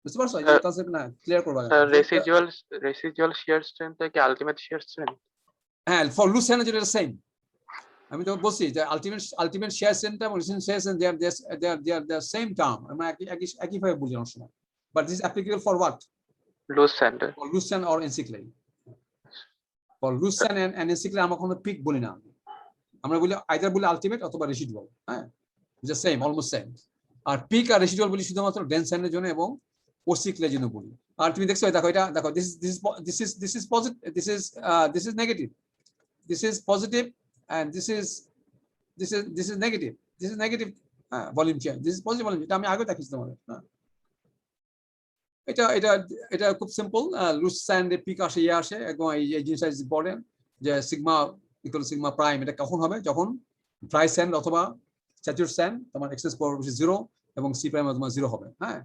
[SPEAKER 1] বুঝতে পারছো? এই কনসেপ্ট না ক্লিয়ার করবা।
[SPEAKER 6] রেসিডুয়াল শিয়ার স্ট্রেংথ থেকে আলটিমেট শিয়ার স্ট্রেংথ,
[SPEAKER 1] হ্যাঁ, ফর লুজ স্যান্ড যেটা সেম। আমি তো বলছি যে আলটিমেট শেয়ার স্ট্রেংথ এবং recent share strength they are same term, আমরা একই ভাবে বুঝি অনেক সময়, but this is applicable for what,
[SPEAKER 6] loose sand,
[SPEAKER 1] for loose sand or NC clay। for loose sand and NC clay আমরা কোনো পিক বলি না, আমরা বলি আইদার বলি আলটিমেট অথবা রেসিডুয়াল। হ্যাঁ, the same, almost same। আর পিক আর রেসিডুয়াল বলি শুধুমাত্র ডেন্স স্যান্ডের জন্য এবং ওসি ক্লের জন্য বলি। আর তুমি দেখছো, দেখো এটা দেখো, this is positive, this is negative, this is positive, and this is negative volume change, this is positive volume। এটা আমি আগে দেখিয়েছি তোমাদের। এটা খুব সিম্পল, লুজ স্যান্ডে পিক আসে আসে, এবং এই জিনিসটা ইজ ইম্পর্টেন্ট যে সিগমা ইকুয়াল সিগমা প্রাইম, এটা কখন হবে, যখন ড্রাই স্যান্ড অথবা স্যাচুরেট স্যান্ড তোমার এক্সেস পাওয়ার 0 এবং সি প্রাইম তোমার 0 হবে। হ্যাঁ,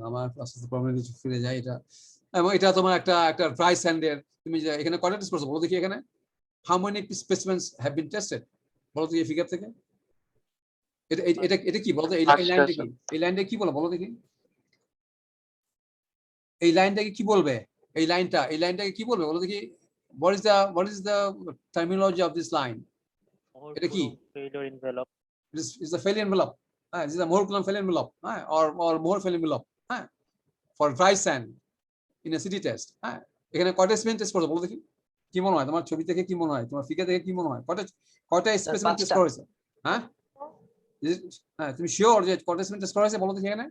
[SPEAKER 1] আমার ফিরে যায় এটা, এবং এটা তোমার একটা ড্রাই স্যান্ডের, তুমি যে এখানে কয়টা টেস্ট করছো বলো দেখি, এখানে how many specimens have been tested বলো দেখি এই ফিগার থেকে। এটা কি বলো, এই লাইনটা কি, এই লাইনটা কি বলো বলো দেখি, এই লাইনটাকে কি বলবে, এই লাইনটাকে কি বলবে বলো দেখি, what is the terminology of this line? এটা কি,
[SPEAKER 7] failure envelope,
[SPEAKER 1] is the failure envelope, this is a Mohr Coulomb failure envelope, or Mohr failure envelope for dry sand in a city test। এখানে কয়টা স্পেসিমেন টেস্ট করছো বলো দেখি, কি মনে হয় তোমার ছবি থেকে, কি মনে হয় তোমার ফিগার থেকে, কি মনে হয় কয়টা স্পেসিমেন টেস্ট করেছে? হ্যাঁ, তুমি শিওর যে কয়টা স্পেসিমেন টেস্ট করেছে বলো দেখি। এখানে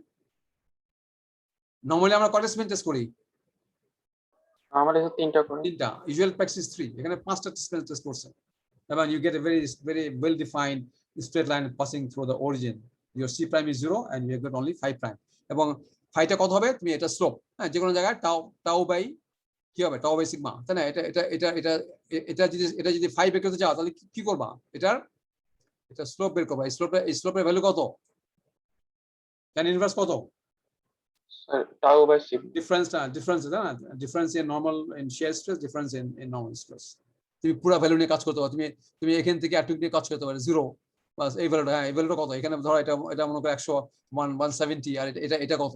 [SPEAKER 1] নরমালি আমরা কয়টা স্পেসিমেন টেস্ট করি?
[SPEAKER 6] আমাদের 3টা করে,
[SPEAKER 1] 3টা, ইউজুয়াল প্র্যাকটিস 3, এখানে 5টা স্পেসিমেন টেস্ট করছে, এবং you get a very well defined straight line passing through the origin, your c prime is 0 and you have got only 5 prime, এবং 5টা কত হবে, তুমি এটা স্লোপ, হ্যাঁ, যে কোনো জায়গায় টাউ বাই কি হবে, টাউ বাই সিগমা, তাই না? এটা যদি 5 বের করতে চাও তাহলে কি করবা, এটা স্লোপ বের করবা। এই স্লোপের ভ্যালু কত, tan ইনভার্স কত,
[SPEAKER 6] টাউ বাই সি,
[SPEAKER 1] ডিফারেন্স তাই না, difference in normal in shear stress, difference in normal stress. তুমি পুরো ভ্যালু নিয়ে কাজ করতে পারো, তুমি এখান থেকে একটু নিয়ে কাজ করতে পারো, 0 বাস এই ভ্যালুটা, হ্যাঁ এই ভ্যালুটা কত, এখানে ধরো এটা এটা মনে করো 101 170, আর এটা এটা কত,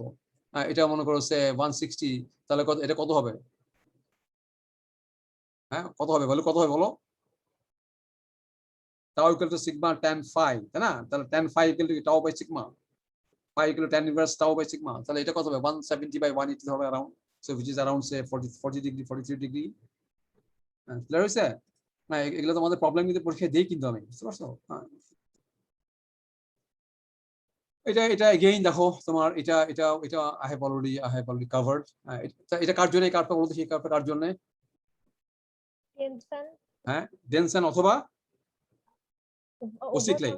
[SPEAKER 1] হ্যাঁ এটা মনে করো সে 160, তাহলে কত, এটা কত হবে, হ্যাঁ কত হবে, ভ্যালু কত হবে বলো, tau equal to sigma tan phi, তাই না, তাহলে tan phi equal to tau by sigma, phi equal to tan inverse tau by sigma, তাহলে এটা কত হবে 170 by 180 হবে around, so which is around say 40 degree 43 degree, হ্যাঁ ক্লিয়ার হয়েছে না, এগুলো তো আমাদের প্রবলেম কিন্তু পরীক্ষায় দেই কিন্তু আমি, বুঝতে পারছো, হ্যাঁ এটা এটা এগেইন দেখো তোমার এটা এটা এটা I have already covered, এটা কার জন্য, এই কার্ভটা বলতে, সেই কার্ভটা কার জন্য,
[SPEAKER 8] টেনশন
[SPEAKER 1] হ্যাঁ ডেনসন অথবা ওসিক্লে,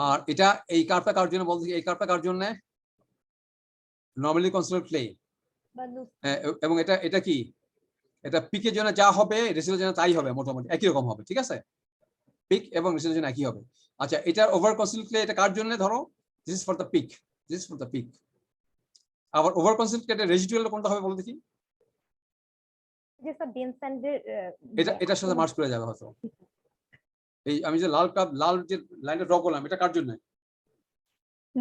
[SPEAKER 1] আর এটা এই কার্ভটা কার জন্য বলতে, এই কার্ভটা কার জন্য, নরমালি কনসিডার্ড ক্লে, এবং এটা এটা কি, এটা পিকের জন্য যা হবে রেসিডুয়াল জন্য তাই হবে, মোটামুটি একই রকম হবে, ঠিক আছে, পিক এবং রেসিডুয়াল জন্য একই হবে। আচ্ছা এটা ওভার কনসিডার্ড ক্লে, এটা কার জন্য, ধরো this is for the peak, this is for the peak, আবার ওভার কনসিডার্ড ক্লে রেসিডুয়াল কোনটা হবে বলো দেখি,
[SPEAKER 8] যে স্যার ডেনসেন্ডের
[SPEAKER 1] এটা এটার সাথে মার্জ করে যাবে হয়তো, এই আমি যে লাল কাপ লাল যে লাইনটা ড্র করলাম এটা কার জন্য,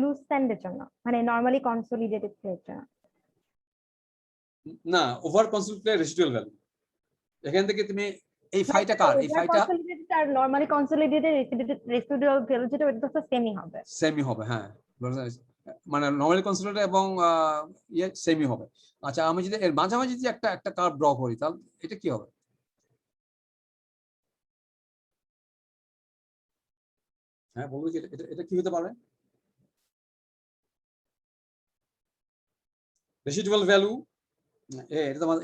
[SPEAKER 8] লুজ স্যান্ডের জন্য, মানে নরমালি কনসোলিডেটেড প্লেট জন্য।
[SPEAKER 1] না over considered clay residual value, এখান থেকে তুমি এই ফাইটা কার, এই ফাইটা
[SPEAKER 8] কনসোলিডেটেড আর নরমালি কনসোলিডেটেড রেসিডুয়াল ভ্যালু যেটা ওটা তো সেমই হবে।
[SPEAKER 1] সেমই হবে, হ্যাঁ মানে নরমালি কনসিডার্ড এবং ইয়ে সেমই হবে। আচ্ছা আমি যদি এর মাঝামাঝি যদি একটা একটা কার্ভ ড্র করি তাহলে এটা কি হবে, হ্যাঁ বলবো কি এটা এটা কি হতে পারে, রেসিডুয়াল ভ্যালু,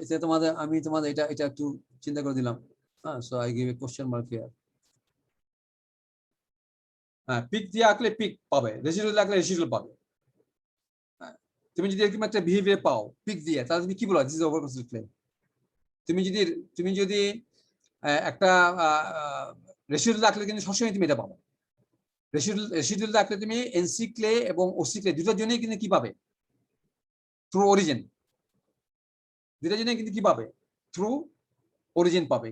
[SPEAKER 1] এটা তোমাদের আমি তোমাদের এটা এটা একটু চিন্তা করে দিলাম, হ্যাঁ so I give a question mark here, হ্যাঁ পিক দিয়ে আঁকলে পিক পাবে, রেসিডুয়াল আঁকলে রেসিডুয়াল পাবে, তুমি যদি এরকম একটা বিহেভিয়ার পাও পিক দিয়ে, তাহলে তুমি কি বলো this is over considered claim, তুমি যদি একটা রেসিডুয়াল আঁকলে কিন্তু সবসময় তুমি এটা পাবে, রেসিডুয়াল আঁকলে তুমি এনসি ক্লে এবং ওসি ক্লে দুটোর জন্যই কিন্তু কি পাবে, থ্রু অরিজিন, দুটার জন্য কিন্তু কি পাবে, থ্রু অরিজিন পাবে,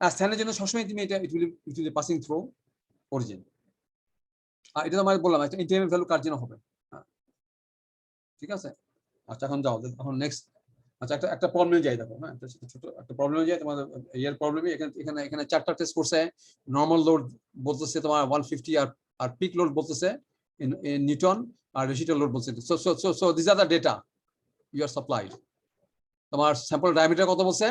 [SPEAKER 1] আর স্থানের জন্য সবসময় তুমি এটা it will passing through origin, আর এটা তো আমি বললাম একটা ইন্টারমিডিয়েট ভ্যালু কার জন্য হবে, ঠিক আছে। আচ্ছা এখন যাও, এখন নেক্সট, আচ্ছা একটা প্রবলেম যাই দেখো, হ্যাঁ ছোট একটা প্রবলেম যাই তোমাদের ইয়ার প্রবলেমই, এখানে এখানে চারটা টেস্ট করছে, নরমাল লোড বলতেছে তোমার 150, আর পিক লোড বলতেছে ইন নিউটন, আর রেসিডুয়াল লোড বলছে, so this are the data you are supplied, তোমার স্যাম্পল ডায়ামিটার কত বলছে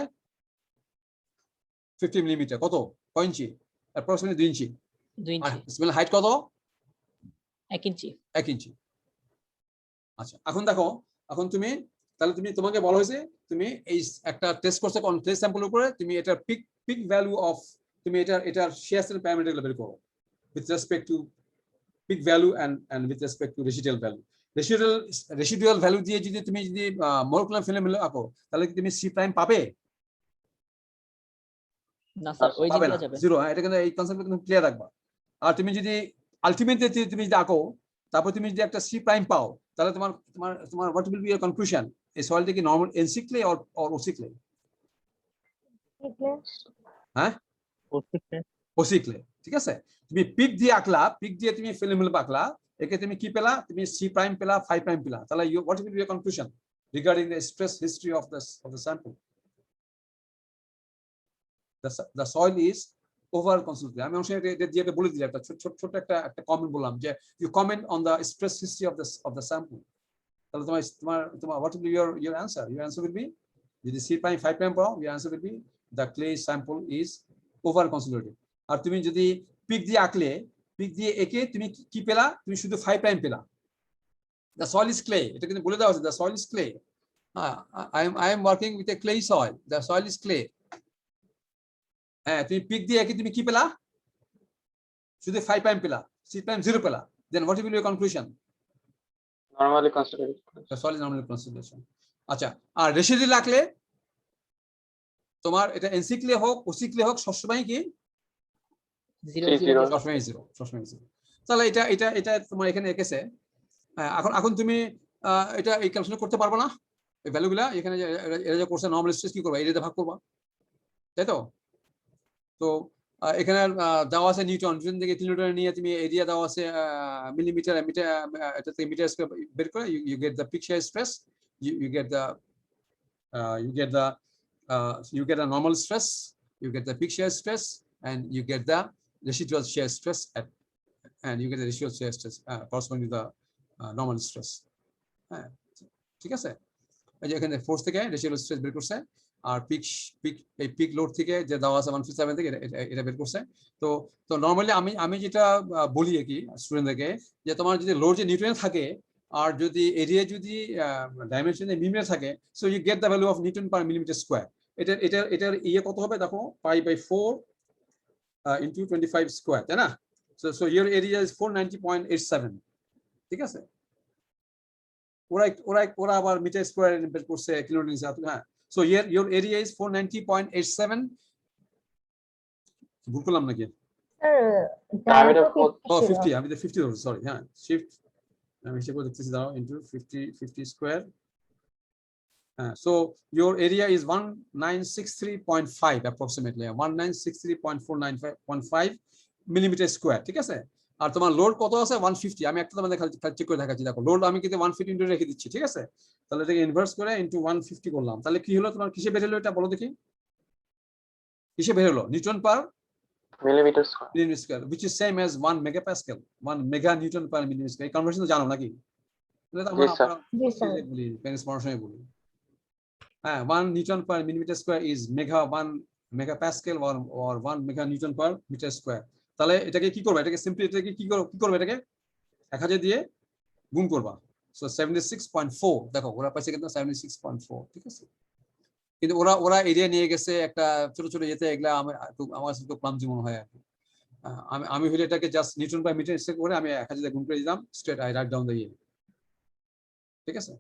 [SPEAKER 1] 50 মিলিমিটার, কত কয় ইঞ্চি, অ্যাপ্রক্সিমেটলি 2 ইঞ্চি,
[SPEAKER 9] 2
[SPEAKER 1] আর
[SPEAKER 9] ইঞ্চি
[SPEAKER 1] স্পেল হাইট কত
[SPEAKER 9] 1 ইঞ্চি
[SPEAKER 1] 1 ইঞ্চি। আচ্ছা এখন দেখো, এখন তুমি তাহলে তোমাকে বলা হয়েছে তুমি এই একটা টেস্ট করছো কোন টেস্ট স্যাম্পলের উপরে, তুমি এটা পিক ভ্যালু অফ, তুমি এটার শেয়ার স্ট্রেন্থ প্যারামিটার বের করো with respect to peak value and with respect to residual value. Residual value দিয়ে যদি তুমি যদি molecular film আঁকো তাহলে কি তুমি C prime পাবে,
[SPEAKER 9] না স্যার ওই
[SPEAKER 1] পাবে
[SPEAKER 9] দিকে
[SPEAKER 1] না,
[SPEAKER 9] যাবে
[SPEAKER 1] জিরো, এটা কিন্তু এই কনসেপ্টটা তুমি ক্লিয়ার রাখবা। আর তুমি যদি আলটিমেটলি তুমি যদি আঁকো তারপর তুমি যদি একটা C prime পাও তাহলে তোমার তোমার তোমার what will be your conclusion, এই সয়েলটা কি normal NC clay or OC clay, হ্যাঁ OC clay, ঠিক আছে। তুমি পিক দিয়ে আঁকলা, পিক দিয়ে তুমি ফিল্ম আঁকলা, একে তুমি কি পেলা, তুমি C prime পেলা 5 prime পেলা, তাহলে what will be your conclusion regarding the stress history of the sample, the soil is over concentrated. আমি অবশ্যই এটা দিয়ে বলে দিলাম, একটা ছোট একটা কমেন্ট বললাম যে you comment on the stress history of the sample, তাহলে তোমার what will be your answer, your answer will be যদি C prime 5 prime পাও, your answer will be the clay sample is over concentrated। আর তুমি যদি পিক দিয়ে আঁকলে, পিক দিয়ে একে তুমি কি পেলা, তুমি শুধু 5 prime পেলা, the soil is clay, এটা কিন্তু বলে দেওয়া আছে the soil is clay, I am working with a clay soil, the soil is clay, হ্যাঁ তুমি পিক দিয়ে একে তুমি কি পেলা, শুধু 5 prime পেলা, C prime 0 পেলা, then what will be your conclusion,
[SPEAKER 6] normally considered.
[SPEAKER 1] the soil is normally consideration। আচ্ছা আর রেসিডুয়াল রাখলে তোমার এটা NC clay হোক OC clay হোক সবসময় কি
[SPEAKER 9] 0
[SPEAKER 6] zero.
[SPEAKER 1] সবসময় 0, সবসময় 0। তাহলে এটা তোমার এখানে এঁকেছে, এখন তুমি এটা এই ক্যালকুলেশন করতে পারবে না, এই ভ্যালুগুলা এখানে এরা যে করছে নরমাল স্ট্রেস কি করবা, এরিয়াতে ভাগ করবা, তাই তো। তো এখানে দেওয়া আছে নিউটন, নিউটন থেকে কিলোমিটার নিয়ে তুমি এরিয়া দেওয়া আছে মিলিমিটার মিটার, এটা থেকে মিটার স্কয়ার বের করে you get the peak shear stress, you get the you get a normal stress, you get the peak shear stress, and you get the residual shear stress and you get the residual shear stress corresponding to the normal stress. হ্যাঁ, ঠিক আছে। এই যে এখানে ফোর্স থেকে রেসিডুয়াল স্ট্রেস বের করছে, আর পিক লোড থেকে যে দেওয়া আছে 157 থেকে এটা বের করছে। তো তো নরমালি আমি যেটা বলি কি স্টুডেন্টদেরকে, যে তোমার যদি লোড যে নিউটনে থাকে আর যদি এরিয়া যদি ডাইমেনশনে মিলিমিটার থাকে, so you get the value of newton per millimetre square. এটার ইয়ে কত হবে দেখো, π/4 ইনটু 25 স্কয়ার, তাই না? সো ইওর এরিয়া ইজ 490.87, ঠিক আছে। ওরা আবার মিটার স্কয়ার বের করছে কিলোমিটার হিসাবে। হ্যাঁ, সো ইওর এরিয়া ইজ 490.87, ভুল করলাম নাকি?
[SPEAKER 6] Diameter
[SPEAKER 1] ও 50, আমি তো 50 ধরছি, সরি। হ্যাঁ, শিফট আমি হিসাব করে দেখতেছি, দাও, ইনটু 50 স্কয়ার। হ্যাঁ, so your area is 1963.5 approximately 1963.495.5 millimetre square, ঠিক আছে। আর তোমার লোড কত আছে 150, আমি একটা তোমাদের খালি চেক করে দেখাচ্ছি। দেখো লোড আমি কিন্তু 150 ইনটু রেখে দিচ্ছি, ঠিক আছে। তাহলে এটাকে ইনভার্স করে ইনটু 150 করলাম, তাহলে কি হলো তোমার, কিসে বের হলো এটা বলো দেখি, কিসে বের হলো? Newton per
[SPEAKER 6] millimeter square.
[SPEAKER 1] Millimetre square, which is same as 1 megapascal, 1 mega newton per millimeter square। এই কনভার্সন তো জানো নাকি? এটা তো আমরা
[SPEAKER 6] Yes, sir.
[SPEAKER 8] জি স্যার
[SPEAKER 1] বলি, প্যারিস পড়াশোনায় বলি। হ্যাঁ, 1 newton per millimeter square is 1 megapascal or 1 mega newton per meter square। তাহলে এটাকে কি করবে, এটাকে সিম্পলি এটাকে কি করবে, এটাকে 1000 দিয়ে গুণ করবা। সো 76.4, দেখো ওরা পাইছে কিন্তু 76.4, ঠিক আছে। কিন্তু ওরা এরিয়া নিয়ে গেছে একটা ছোট ছোট ইয়েতে, এগুলা আমার কাছে তো ক্লামজি মনে হয় আর কি। আমি হলে এটাকে just newton by metre square করে আমি 1000 দিয়ে গুণ করে দিলাম, straight I write down the ইয়ে, ঠিক আছে।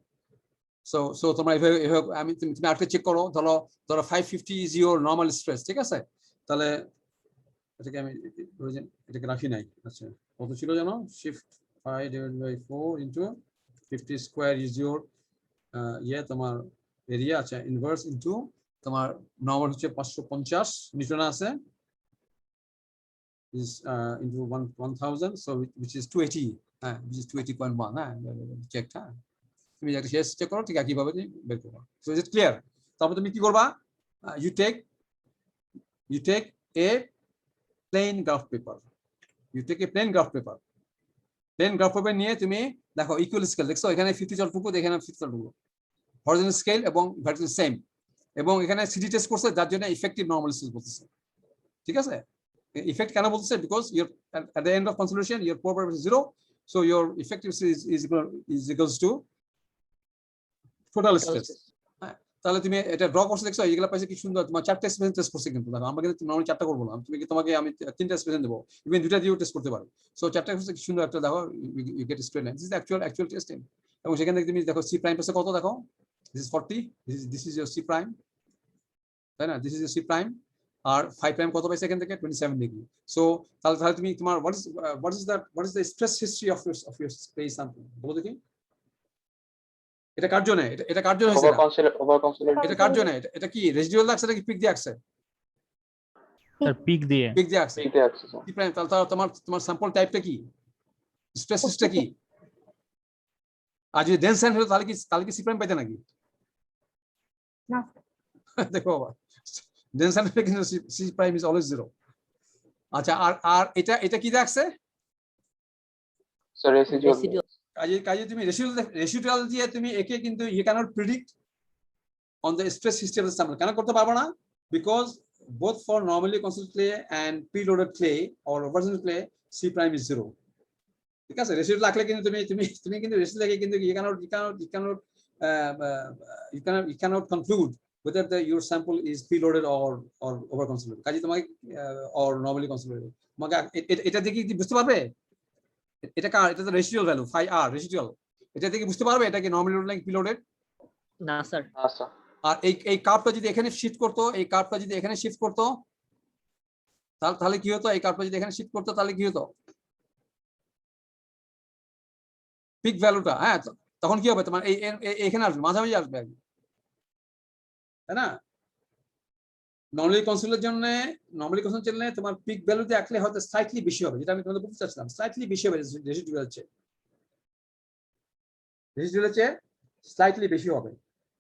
[SPEAKER 1] সো তোমরা এভাবে তুমি আরেকটা চেক করো, ধরো 550 ইজ ইওর নরমাল স্ট্রেস, ঠিক আছে। তাহলে এটাকে আমি এটাকে রাখি নাই, আচ্ছা কত ছিল জানো, shift 5/4 into 50 square is your তোমার এরিয়া, আচ্ছা ইনভার্স ইনটু তোমার নরমাল হচ্ছে 550 নিউটন আছে, is into 1000, so which is 280, which is 280.1, check, তুমি একটা শেষ চেক করো, ঠিক একইভাবে তুমি বের করবা। So is it clear? তারপর তুমি কি করবা, you take a plain graph paper, plain graph paper নিয়ে তুমি দেখো ইকুয়াল স্কেল, দেখছো এখানে 50 চলটুকু, এখানে 50 চলটুকু, হরিজন্টাল স্কেল এবং ভার্টিক্যাল সেম, এবং এখানে সিডি টেস্ট করছে, যার জন্য ইফেক্টিভ নরমাল স্কেল বলতেছে, ঠিক আছে। ইফেক্ট কেন বলতেছে, because your at the end of consolidation your pore pressure is 0, so your effective is equals to total stress। তাহলে তুমি এটা ড্র করতে দেখছো, এইগুলা পাইছে কি সুন্দর, তোমার 4টা এক্সপ্রেশন টেস্ট করছে কিন্তু দেখো, আমরা কিন্তু নরমালি 4টা করব না, তোমাকে আমি 3টা এক্সপ্রেশন দেব, ইভেন 2টা দিয়েও টেস্ট করতে পারো। সো 4টা এক্সপ্রেশন কি সুন্দর একটা দেখো, you get straight line, this is actual testing. এবং সেখান থেকে তুমি দেখো সি প্রাইম পাশে কত, দেখো this is 40, this is your C prime, তাই না, this is your C prime. আর 5 প্রাইম কত পাইছে এখান থেকে 27 ডিগ্রি। সো তাহলে তুমি তোমার what is the stress history of your space sample, বলো দেখি। এটা কার জন্য, এটা কার জন্য হয়েছে,
[SPEAKER 6] Over consolidate.
[SPEAKER 1] এটা কার জন্য, এটা কি রেসিডুয়াল লাগছে নাকি পিক দিয়ে আসছে?
[SPEAKER 7] স্যার পিক দিয়ে
[SPEAKER 1] আসছে
[SPEAKER 6] Peak দিয়ে আসছে, sir.
[SPEAKER 1] C prime. তাহলে তোমার স্যাম্পল টাইপটা কি, স্ট্রেস হিস্ট্রিটা কি? আর যদি ডেন্স হলো তাহলে কি সি প্রাইম পাইতে নাকি?
[SPEAKER 8] না
[SPEAKER 1] দেখো বাবা, ডেন্স হলে কিন্তু সি প্রাইম ইজ অলওয়েজ 0। আচ্ছা, আর এটা কি দেখছে,
[SPEAKER 6] So residual.
[SPEAKER 9] Residual.
[SPEAKER 1] কাজে তুমি রেসিডুয়াল দিয়ে তুমি একে কিন্তু you cannot predict on the stress history of the sample, কেন করতে পারবো না? Because both for normally constituted clay and preloaded clay or virgin clay C prime is 0, ঠিক আছে। রেসিডুয়াল রাখলে কিন্তু তুমি কিন্তু রেসিডুয়াল রেখে কিন্তু you cannot conclude whether your sample is preloaded or over consolidated, কাজে তোমাকে or normally consolidated, তোমাকে এটা দেখে কি বুঝতে পারবে এটা তো residual value phi r residual, এটা থেকে বুঝতে পারবে এটা কি নরমালি লোডেড নাকি প্রিলোডেড?
[SPEAKER 9] না স্যার।
[SPEAKER 6] Sir.
[SPEAKER 1] আর এই কার্ভটা যদি এখানে শিফট করতো, এই কার্ভটা যদি এখানে শিফট করতো, তাহলে কি হতো, এই কার্ভটা যদি এখানে শিফট করতো তাহলে কি হতো, পিক ভ্যালুটা, হ্যাঁ তখন কি হবে তোমার এখানে আসবে, মাঝামাঝি আসবে, তাই না? নর্মালি কনসোলের জন্য তোমার পিক ভ্যালুতে আঁকলে হয়তো স্লাইটলি বেশি হবে, যেটা আমি তোমাদের বলতে চাচ্ছিলাম, স্লাইটলি বেশি হবে রেসিডুয়াল চেয়ে, স্লাইটলি বেশি হবে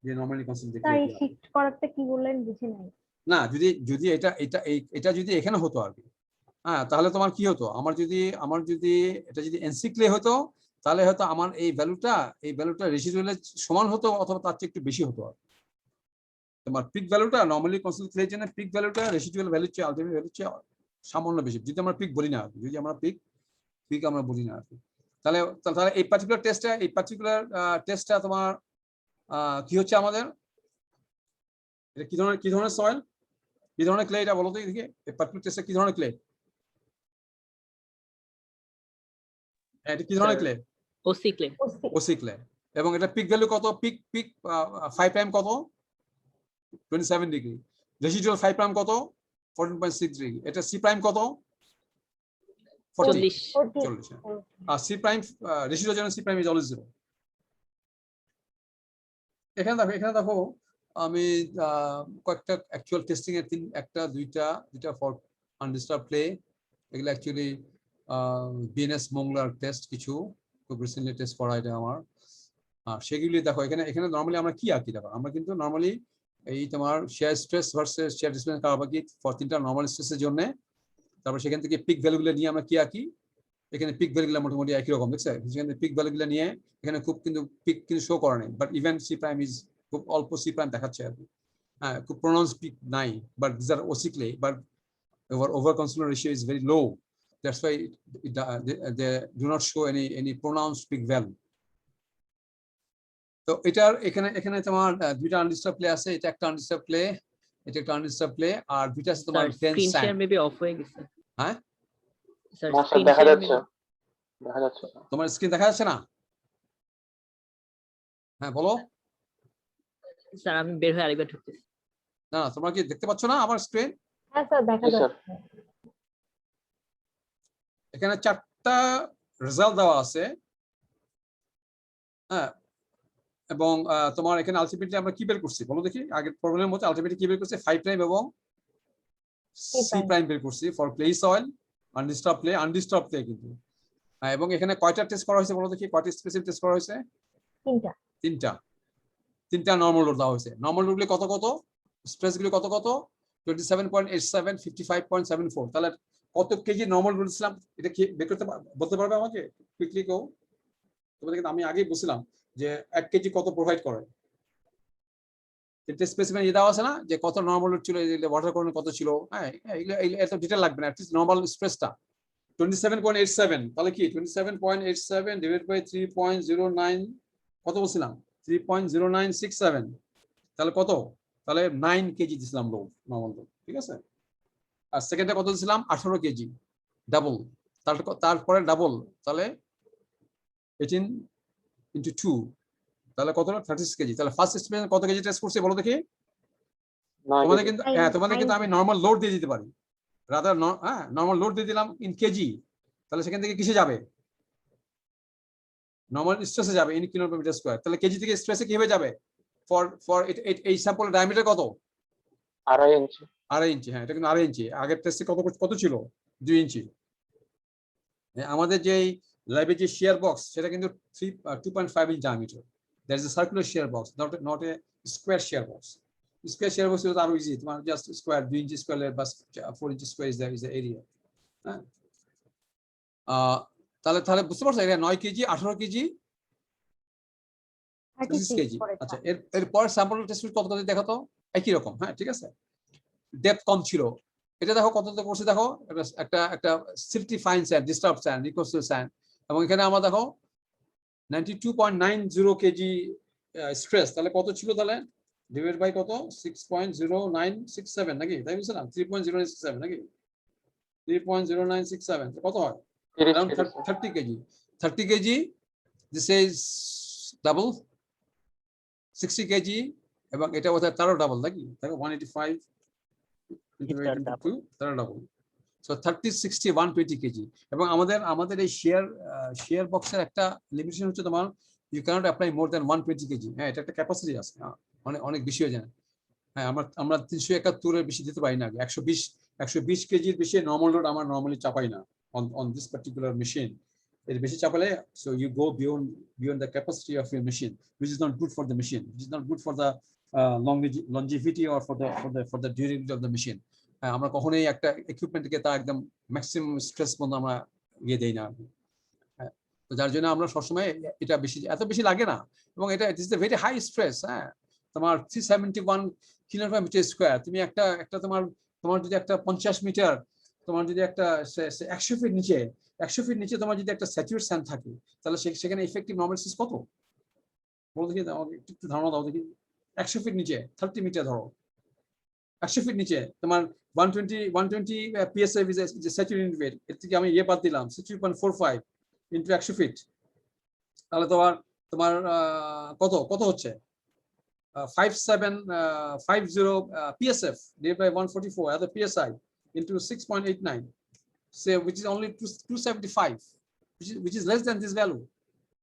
[SPEAKER 1] যে নর্মালি কনসোল
[SPEAKER 8] তাই
[SPEAKER 1] দেখলে।
[SPEAKER 8] শিফট করাতে কি বললেন বুঝি নাই।
[SPEAKER 1] না, যদি এটা যদি এখানে হতো আর কি, হ্যাঁ, তাহলে তোমার কি হতো, আমার যদি এটা যদি এনসিক্লে হতো, তাহলে হয়তো আমার এই ভ্যালুটা রেসিডুয়ালের সমান হতো অথবা তার চেয়ে একটু বেশি হতো। আর তোমার পিক ভ্যালুটা নর্মালি কনসোল ক্লের জন্য পিক ভ্যালুটা রেসিডুয়াল ভ্যালুর চেয়ে আলটিমেট ভ্যালুর চেয়ে সামান্য বেশি, যদি আমরা পিক বলি না আর কি, যদি আমরা পিক আমরা বলি না আর কি। তাহলে এই পার্টিকুলার টেস্টটা তোমার কি হচ্ছে আমাদের, এটা কি ধরনের সয়েল, কি ধরনের ক্লে, এটা বলো তো এদিকে, এই পার্টিকুলার টেস্টটা কি ধরনের ক্লে, এটা কি ধরনের clay?
[SPEAKER 9] OC claim
[SPEAKER 1] OC clay. এবং এটা পিক ভ্যালু কত, পিক 5 প্রাইম কত, 27 ডিগ্রি, রেসিডুয়াল 5 প্রাইম কত, 14.6 ডিগ্রি, এটা সি প্রাইম কত, 40
[SPEAKER 9] 40
[SPEAKER 1] আর সি প্রাইম রেসিডুয়াল জন্য সি প্রাইম ইজ অলওয়েজ 0। এখানে দেখো আমি কয়েকটা অ্যাকচুয়াল টেস্টিং এর একটা দুইটা ফর আনডিস্টার্ব প্লে, এগুলো অ্যাকচুয়ালি বিএনএস মংলার টেস্ট, কিছু খুব রিসেন্টলি টেস্ট করা এটা আমার। সেগুলি দেখো, এখানে নর্মালি আমরা কি আঁকি, দেখো আমরা কিন্তু নর্মালি এই তোমার share stress versus share displacement curve আঁকি ফর 3টা নর্মাল স্ট্রেসের জন্য। তারপর সেখান থেকে পিক ভ্যালুগুলো নিয়ে আমরা কি আঁকি, এখানে পিক ভ্যালুগুলো মোটামুটি একই রকম, দেখছে, সেখানে পিক ভ্যালুগুলো নিয়ে এখানে খুব কিন্তু পিক কিন্তু শো করে নাই, but even C prime is খুব অল্প সি প্রাইম দেখাচ্ছে আর কি, হ্যাঁ, খুব প্রোনাউন্স পিক নাই, but this are OC clay, but over consumer ratio is very low. That's why they do not show any pronounced peak value. তো এখানে তোমার দুইটা আনডিস্টার্ব প্লে আছে, এটা একটা আনডিস্টার্ব প্লে, এটা একটা আনডিস্টার্ব প্লে, আর দুইটা আছে তোমার
[SPEAKER 9] sir screen share
[SPEAKER 1] tense.
[SPEAKER 9] Maybe of হয়ে গেছে।
[SPEAKER 1] হ্যাঁ
[SPEAKER 9] স্যার
[SPEAKER 6] না স্যার
[SPEAKER 9] স্ক্রিন
[SPEAKER 6] দেখা
[SPEAKER 9] শেয়ার
[SPEAKER 6] যাচ্ছে, দেখা যাচ্ছে না।
[SPEAKER 1] তোমার স্ক্রিন দেখা যাচ্ছে না? হ্যাঁ বলো।
[SPEAKER 9] স্যার আমি বের হয়ে আরেকবার ঢুকতেছি।
[SPEAKER 1] না, তোমরা কি দেখতে পাচ্ছ না আমার স্ক্রিন?
[SPEAKER 8] হ্যাঁ স্যার দেখা
[SPEAKER 6] জি, স্যার।
[SPEAKER 8] যাচ্ছে।
[SPEAKER 1] এখানে 4টা রেজাল্ট দেওয়া আছে, হ্যাঁ, এবং তোমার এখানে আলটিমেটলি আমরা কি বের করছি বলো দেখি, আগের প্রবলেমের মধ্যে আলটিমেটলি কি বের করছি, 5 প্রাইম এবং সি প্রাইম বের করছি for play soil undisturbed play কিন্তু। এবং এখানে কয়টা টেস্ট করা হয়েছে বলো দেখি, কয়টা স্পেসিফিক টেস্ট করা হয়েছে? 3টা নরমাল লোড দেওয়া হয়েছে। নরমাল লোডগুলি কত স্ট্রেসগুলি কত 27.87, 55.74, তাহলে কত কেজি নরমাল লোড দিছিলাম, এটা কি বের করতে বলতে পারবে আমাকে কুইকলি কো? তোমাদের কিন্তু আমি আগেই বলছিলাম যে 1 কেজি কত প্রোভাইড করে, এটা স্পেসিফিক দেওয়া আছে না, যে কত নরমাল লোড ছিল, ওয়াটার কারেন্ট কত ছিল, হ্যাঁ, এত ডিটেইল লাগবে না, অ্যাটলিস্ট নরমাল স্ট্রেসটা 27.87, তাহলে কি 27.87 ডিভাইড বাই 3.09, কত বলছিলাম, 3.0967, তাহলে কত, তাহলে 9 কেজি দিছিলাম লোড, নরমাল লোড, ঠিক আছে। আর সেকেন্ডে কত দিছিলাম, 18 কেজি, ডাবল, তারপরে ডাবল, তাহলে 18 into 2, তাহলে কত, 36 কেজি। তাহলে ফার্স্ট এস্টিমেশন কত কেজি টেস্ট করছে বলো দেখি? তোমাদের কিন্তু আমি নরমাল লোড দিয়ে দিতে পারি, রাদার নরমাল লোড দিয়ে দিলাম ইন কেজি, তাহলে সেখান থেকে কিসে যাবে, নরমাল স্ট্রেসে যাবে ইন কিলোমিটার স্কয়ার, তাহলে কেজি থেকে স্ট্রেসে কিভাবে যাবে, ফর এই স্যাম্পলের ডায়ামিটার কত,
[SPEAKER 6] 2.5 ইঞ্চি।
[SPEAKER 1] 2.5 ইঞ্চি, হ্যাঁ, এটা কিন্তু 2.5 ইঞ্চি, আগের টেস্টে কত ছিল, 2 ইঞ্চি। আমাদের যে ল্যাবে যে শেয়ার বক্স, সেটা কিন্তু 2.5 inch diameter, that is a circular share box, not a square share box. Square share box is আরো ইজি, তোমার জাস্ট স্কয়ার 2 ইঞ্চি স্কয়ার বা 4 ইঞ্চি স্কয়ার ইজ দ্য এরিয়া, হ্যাঁ। তাহলে বুঝতে পারছো, এটা 9 কেজি, 18 কেজি, 36 কেজি। আচ্ছা, এরপর স্যাম্পল টেস্ট কত দেখাতো, একই রকম, হ্যাঁ, ঠিক আছে। ডেপথ কম ছিল, এটা দেখো কত করছে, দেখো একটা silty fine sand, disturb sand, রিকোস্টাল স্যান্ড, এবং এখানে আমরা দেখো 92.90 কেজি স্ট্রেস, তাহলে কত ছিল, তাহলে ডিভাইড বাই কত, 6.0967 নাকি, তাই বুঝছিলাম, 3.0967 নাকি, 3.0967, কত হয়, around 30 KG. 30 KG, this is double, 60 KG, এবং এটা বোধহয় তারও ডাবল নাকি, দেখো 185 into 8 into 2, তারও ডাবল, সো 30, 60, 120 কেজি। এবং আমাদের এই শেয়ার বক্সের একটা লিমিটেশন হচ্ছে তোমার, you can't apply more than 120 KG, হ্যাঁ, এটা একটা ক্যাপাসিটি আছে, অনেক বেশি হয়ে যায়। হ্যাঁ, আমরা 371 এর বেশি দিতে পারি না। 120 কেজির বেশি নর্মাল লোড আমরা নর্মালি চাপাই না on this particular machine. এর বেশি চাপালে so you go beyond the capacity of your machine, which is not good for the machine, which is not good for the longevity or for the durability of the machine. আমরা কখনোই একটা ইকুইপমেন্টকে তা একদম ম্যাক্সিমাম স্ট্রেস পর্যন্ত আমরা দেই না। তো যার জন্য আমরা সবসময় এটা এত বেশি লাগে না, এবং এটা it is a very high stress. হ্যাঁ, তোমার 371 কিলোমিটার স্কোয়ার, তুমি একটা তোমার যদি একটা 50 মিটার, তোমার যদি একটা 100 ফিট নিচে তোমার যদি একটা স্যাচুরেট স্যান্ড থাকে, তাহলে সেখানে ইফেক্টিভ নর্মাল স্ট্রেস কত বলো দেখি, একটু ধারণা দাও দেখি। 100 ফিট নিচে 30 মিটার ধরো, 100 ফিট নিচে তোমার 120 psi is a saturated weight। এর থেকে আমি বাদ দিলাম 63.45 into 100 ফিট, তাহলে তোমার কত হচ্ছে 5750 psf divided by 144 as a psi into 6.89, say which is only 275, which is less than this value।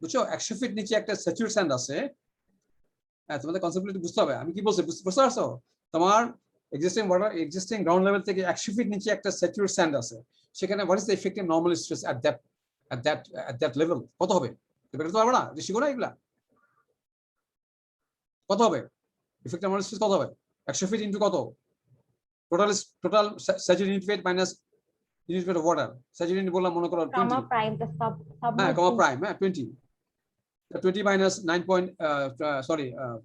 [SPEAKER 1] বুঝছো, 100 ফিট নিচে একটা স্যাচুরেট স্যান্ড আছে। হ্যাঁ, তোমাদের কনসেপ্টটা বুঝতে হবে আমি কি বলছি, বুঝতে পারছো? তোমার এক্সিস্টিং গ্রাউন্ড লেভেল থেকে 100 ফিট নিচে একটা স্যাচুরেট স্যান্ড আছে, সেখানে what is the effective normal stress at that level কত হবে? এটা তো পারবে না, শিখো না এগুলা। কত হবে ইফেক্টিভ নর্মাল স্ট্রেস? কত হবে 100 ফিট ইনটু কত? Total saturated weight minus unit weight of water. Saturated বললাম মনে করো 20,
[SPEAKER 8] কমা প্রাইম টা সব
[SPEAKER 1] হ্যাঁ কমা প্রাইম, হ্যাঁ 20 মাইনাস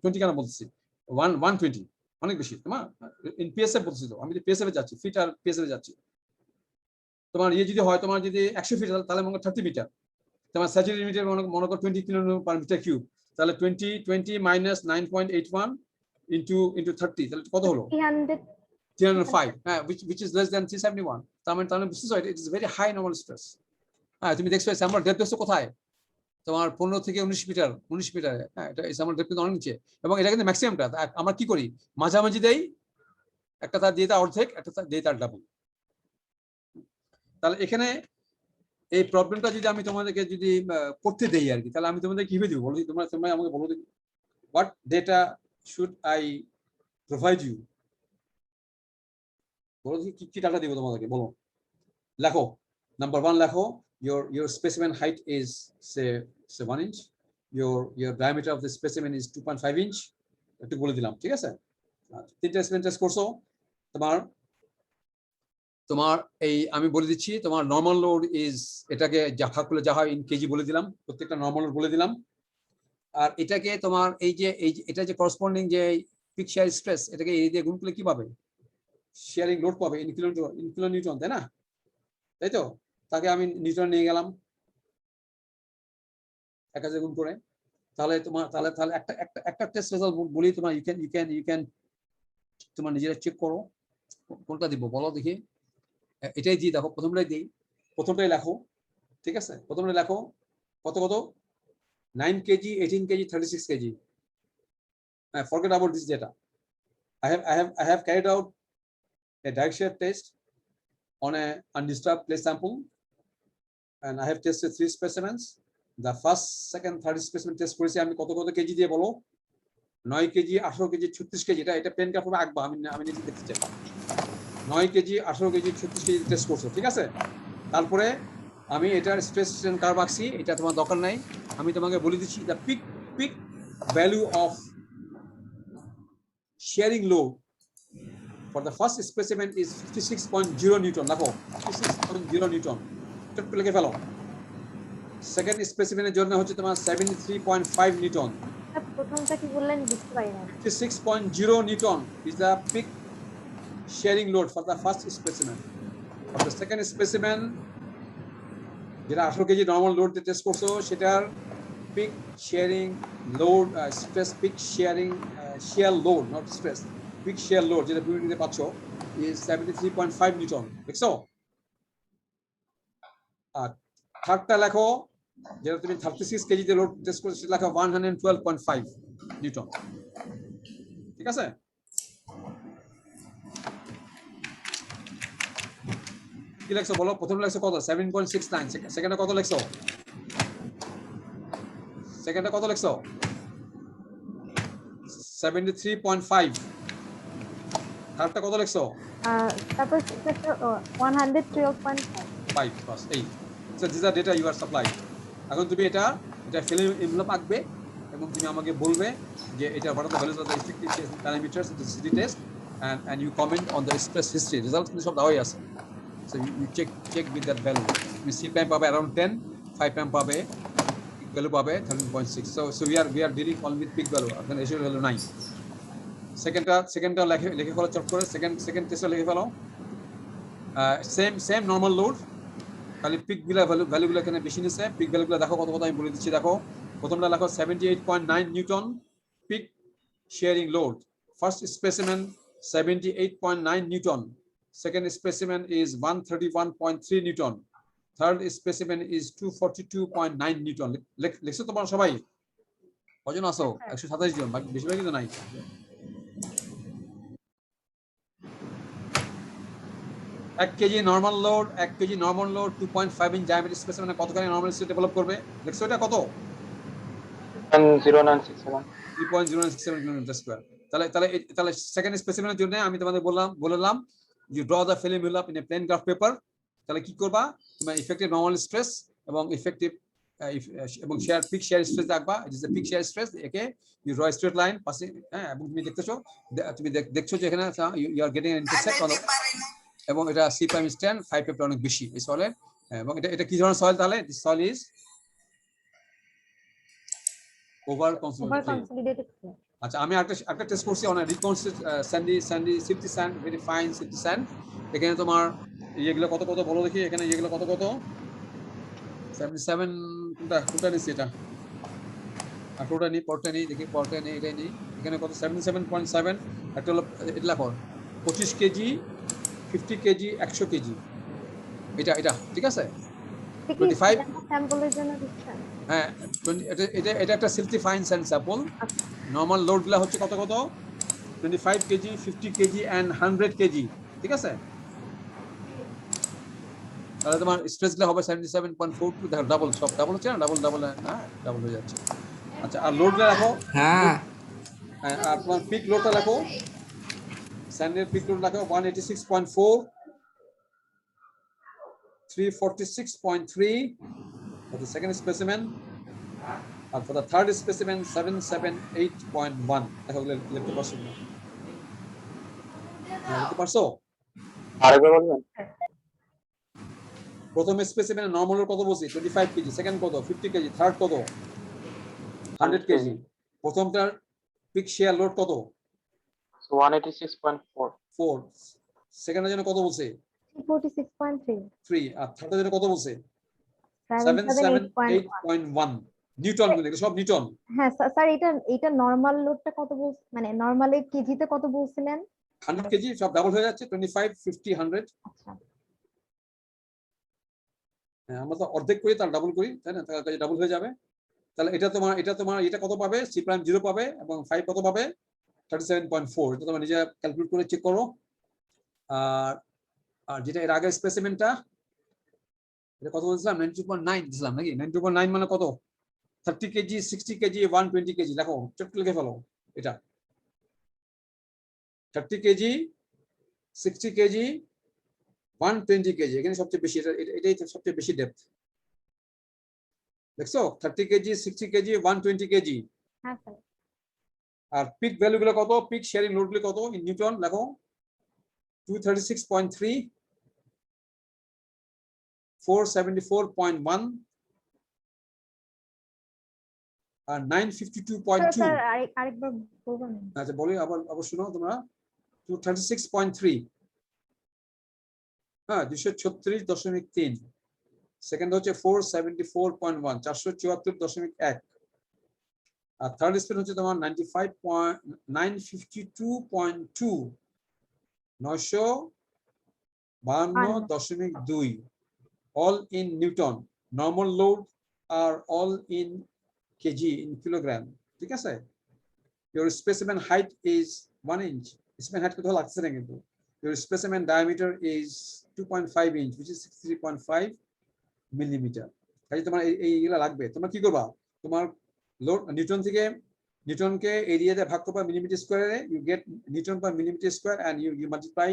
[SPEAKER 1] 20 কেন বলছি 120, অনেক বেশি। তোমার ইন পিএসএফ বলছি, তো আমি পিএসএফ এ যাচ্ছি, ফিট আর পিএসএফ এ যাচ্ছি। তোমার যদি হয়, তোমার যদি 100 ফিট তাহলে মনে করো 30 মিটার, তোমার স্যাচুরেটেড মিটার মনে করো 20 কিলো পার মিটার কিউব, তাহলে 20 মাইনাস 9.81 ইনটু 30, তাহলে কত হলো 305, হ্যাঁ, which is less than 371। তাহলে বুঝতেছো it is very high normal stress। হ্যাঁ, তুমি দেখছো আমার ডেপথ দেখছো কোথায়, তোমার 15 থেকে 19 মিটার। হ্যাঁ, এটা আমার ডেপথ অনেক নিচে, এবং এটা কিন্তু ম্যাক্সিমামটা। আমরা কি করি, মাঝামাঝি দেই, একটা তার দিয়ে তার অর্ধেক, একটা তার দিয়ে তার ডাবল। তাহলে এখানে এই প্রবলেমটা যদি আমি তোমাদেরকে যদি করতে দেই আর কি, তাহলে আমি তোমাদের কিভাবে দিব বলো, তোমরা আমাকে বলো দেখি, what data should I provide you, বলো দেখি কি ডাটা দিব তোমাদেরকে, বলো, লেখো। নাম্বার 1 লেখো, your specimen height is say 1 inch, your diameter of the specimen is 2.5 inch, একটু বলে দিলাম, ঠিক আছে? তিনটা স্পেসিমেন টেস্ট করছো, তোমার এই আমি বলে দিচ্ছি, তোমার নর্মাল লোড ইজ, এটাকে ভাগ করলে যা হয় ইন কেজি বলে দিলাম, প্রত্যেকটা নর্মাল লোড বলে দিলাম। আর এটাকে তোমার এই যে এটা যে করসপন্ডিং যে পিক শেয়ার স্ট্রেস, এটাকে এই দিয়ে গুণ করলে কি পাবে, শেয়ারিং লোড পাবে ইন কিলো নিউটন, তাই না? তাই তো, তাকে আমি নিউটন নিয়ে গেলাম 1000 গুণ করে। তাহলে তোমার তাহলে একটা টেস্ট রেজাল্ট বলি, তোমার ইউ ক্যান তোমার নিজেরা চেক করো কোনটা দিব বলো দেখি। এটাই দিয়ে দেখো, প্রথমটাই লেখো, ঠিক আছে? প্রথমটা লেখো কত 9 KG, 18 KG, 36 KG. Forget about this data. I have carried out a direct shear test on a undisturbed clay sample, and I have tested 3 specimens. The first, second, third specimen test করেছি আমি কত কেজি দিয়ে বলো, 9 কেজি, 18 কেজি, 36 কেজি। এটা পেন কাপড়ে আঁকবা, আমি নিজে দেখতে চাই। 9 কেজি, 18 কেজি, 36 কেজি টেস্ট করছো, ঠিক আছে? তারপরে আমি এটার স্ট্রেস স্ট্রেন কার্ভ আঁকছি, এটা তোমার দরকার নাই, আমি তোমাকে বলে দিচ্ছি the peak value of sharing load for the first specimen is 56.0 newton, দেখো 56.0 নিউটন, একটু লিখে ফেলো। সেকেন্ড স্পেসিমেনের জন্য হচ্ছে তোমার 73.5 নিউটন।
[SPEAKER 8] প্রথমটা কি বললেন বুঝতে পারি না।
[SPEAKER 1] 56.0 Newton is the peak sharing load for the first specimen. For the second specimen, যেটা 18 কেজি নরমাল লোড দিয়ে টেস্ট করছো, সেটার peak shearing load stress, peak shearing shear load, not stress, peak shear load যেটা বিউনিতে পাচ্ছ is 73.5 নিউটন, দেখছো? আর থার্ডটা লেখো, যেটা তুমি 36 কেজিতে লোড টেস্ট করছো, সেটা লেখো 112.5 নিউটন, ঠিক আছে? কি লেখছো বলো, প্রথম লেখছো কত 7.69, সেকেন্ডে কত লেখছো, সেকেন্ডে কত লেখছো 73.5, থার্ডটা কত লিখছো?
[SPEAKER 8] তারপর 112.5
[SPEAKER 1] 5 plus 8. So these are data you are supplied. এখন তুমি এটা ফিল্ম এনভেলপ আঁকবে এবং তুমি আমাকে বলবে যে এটা what are the values of the effective parameters in the city test and you comment on the express history. Results কিন্তু সব দেওয়াই আছে. So you check with that value. তুমি C prime পাবে around 10, 5 prime পাবে peak value পাবে 13.6. So we are dealing only with peak value. Then ratio value 9. সেকেন্ডটা লিখে ফেলো চট করে, সেকেন্ড টেস্টটা লিখে ফেলো। সেম নর্মাল লোড, খালি পিক ভ্যালুগুলো এখানে বেশি নিচ্ছে। পিক ভ্যালুগুলো দেখো কত আমি বলে দিচ্ছি। দেখো প্রথমটা লেখো 78.9 newton peak shearing load. First specimen 78.9 newton, second specimen is 131.3 newton, third specimen is 242.9 newton. লিখছো তোমরা সবাই? কজন আছো? 127 জন, বেশিরভাগই তো নাই। এক KG normal load 2.5 inch diameter স্পেসিমেনে কতখানি নরমাল স্ট্রেস ডেভেলপ করবে? দেখছো এটা কত?
[SPEAKER 6] 0.0967
[SPEAKER 1] 3.067 কিলোমিটার স্কয়ার। তাহলে সেকেন্ড স্পেসিমেনের জন্য আমি তোমাদের বললাম you draw the film envelope in a plain graph paper. তাহলে কি করবা? তোমার ইফেক্টিভ নরমাল স্ট্রেস এবং ইফেক্টিভ এবং পিক শেয়ার স্ট্রেস রাখবা। It is the peak shear stress. একে you draw straight line passing, হ্যাঁ, এবং তুমি দেখছো যে এখানে you are getting intersect on, এবং এটা সি প্রাইম ইজ 10, 5 প্রাইম অনেক বেশি এই সয়েলের। এবং এটা কি ধরনের সয়েল? তাহলে this soil is over consolidated. আচ্ছা, আমি একটা টেস্ট করছি on reconstruct sandy silty sand, very fine silty sand. এখানে তোমার এগুলো কত বলো দেখি। এখানে এগুলো কত 77 কোনটা নিচ্ছি? এটা 18টা নিই, পরটা নিই, দেখি পরটা নিই, এটাই নিই। এখানে কত? 77.7। একটা হলো এটা লেখো 25 কেজি, 50 কেজি, 100 কেজি। এটা ঠিক আছে। 25
[SPEAKER 8] স্যাম্পলের জন্য দিচ্ছেন?
[SPEAKER 1] হ্যাঁ, এটা একটা silty fine sand sample. Normal লোডগুলো হচ্ছে কত 25 কেজি, 50 কেজি এন্ড 100 কেজি, ঠিক আছে। তাহলে তোমার স্ট্রেসগুলো হবে 77.42। দেখো ডাবল, সব ডাবল হচ্ছে না? ডাবল হ্যাঁ, ডাবল হয়ে যাচ্ছে। আচ্ছা, আর লোডগুলো রাখো। হ্যাঁ, আর তোমার পিক লোডটা রাখো। স্যান্ডের পিক লোড রাখো 186.4, 346.3 for the second specimen, and for the third specimen 778.1. দেখো লিখতে পারছো না? লিখতে পারছো?
[SPEAKER 6] আরেকবার বলবেন?
[SPEAKER 1] প্রথম স্পেসিমেনে নরমাল লোড কত বলছি? 25 কেজি। সেকেন্ড কত? 50 কেজি। থার্ড কত? 100 কেজি। প্রথমটার পিক শেয়ার লোড কত?
[SPEAKER 6] 186.4।
[SPEAKER 1] সেকেন্ডের জন্য কত বলছে?
[SPEAKER 8] 46.3।
[SPEAKER 1] আর থার্ডের জন্য কত বলছে?
[SPEAKER 8] 778.1
[SPEAKER 1] নিউটন। এগুলো সব নিউটন।
[SPEAKER 8] হ্যাঁ স্যার, এটা নরমাল লোডটা কত মানে নরমালি কেজিতে কত বলছিলেন?
[SPEAKER 1] 100 কেজি, সব ডাবল হয়ে যাচ্ছে 25, 50, 100।
[SPEAKER 8] আচ্ছা,
[SPEAKER 1] হ্যাঁ, আমরা তো অর্ধেক করি তার ডাবল করি, তাই না? তাহলে ডাবল হয়ে যাবে। তাহলে এটা তোমার এটা কত পাবে? সি প্রাইম 0 পাবে এবং 5 কত পাবে? 37.4। এটা তোমার নিজে ক্যালকুলেট করে চেক করো। আর যেটা এর আগের স্পেসিমেনটা, এটা কত বলছিলাম? 92.9 দিছিলাম নাকি? 92.9 মানে কত? 30 কেজি, 60 কেজি, 120 কেজি। দেখো চট লিখে ফেলো। এটা 30 কেজি, 60 কেজি, 120 কেজি। এখানে সবচেয়ে বেশি, এটাই সবচেয়ে বেশি ডেপথ। দেখছো? 30 কেজি, 60 কেজি, 120 কেজি।
[SPEAKER 8] হ্যাঁ স্যার।
[SPEAKER 1] আর পিক ভ্যালু গুলো কত? পিক শেয়ারিং লোড গুলো কত ইন নিউটন? দেখো 236.3, 474.1 আর 952.2।
[SPEAKER 8] স্যার আরেকবার বলবেন?
[SPEAKER 1] আচ্ছা বলি, আবার শুনো তোমরা। 236.3, হ্যাঁ, 236.3। সেকেন্ড হচ্ছে 474.1, 474.1। আর থার্ড স্পিড হচ্ছে তোমার 952.2, 952.2, all in Newton. Normal load are all in kg, in kilogram, ঠিক আছে। Your specimen height is 1 inch. Specimen height কত লাগছে না কিন্তু। Your specimen diameter is 2.5 inch, which is 63.5 millimeter. তাই তোমার এইগুলা লাগবে। তোমরা কি করবা? তোমার লোড নিউটন থেকে নিউটনকে এরিয়া দিয়ে ভাগ করবা millimetre স্কয়ারে, you get Newton per millimeter square, and you multiply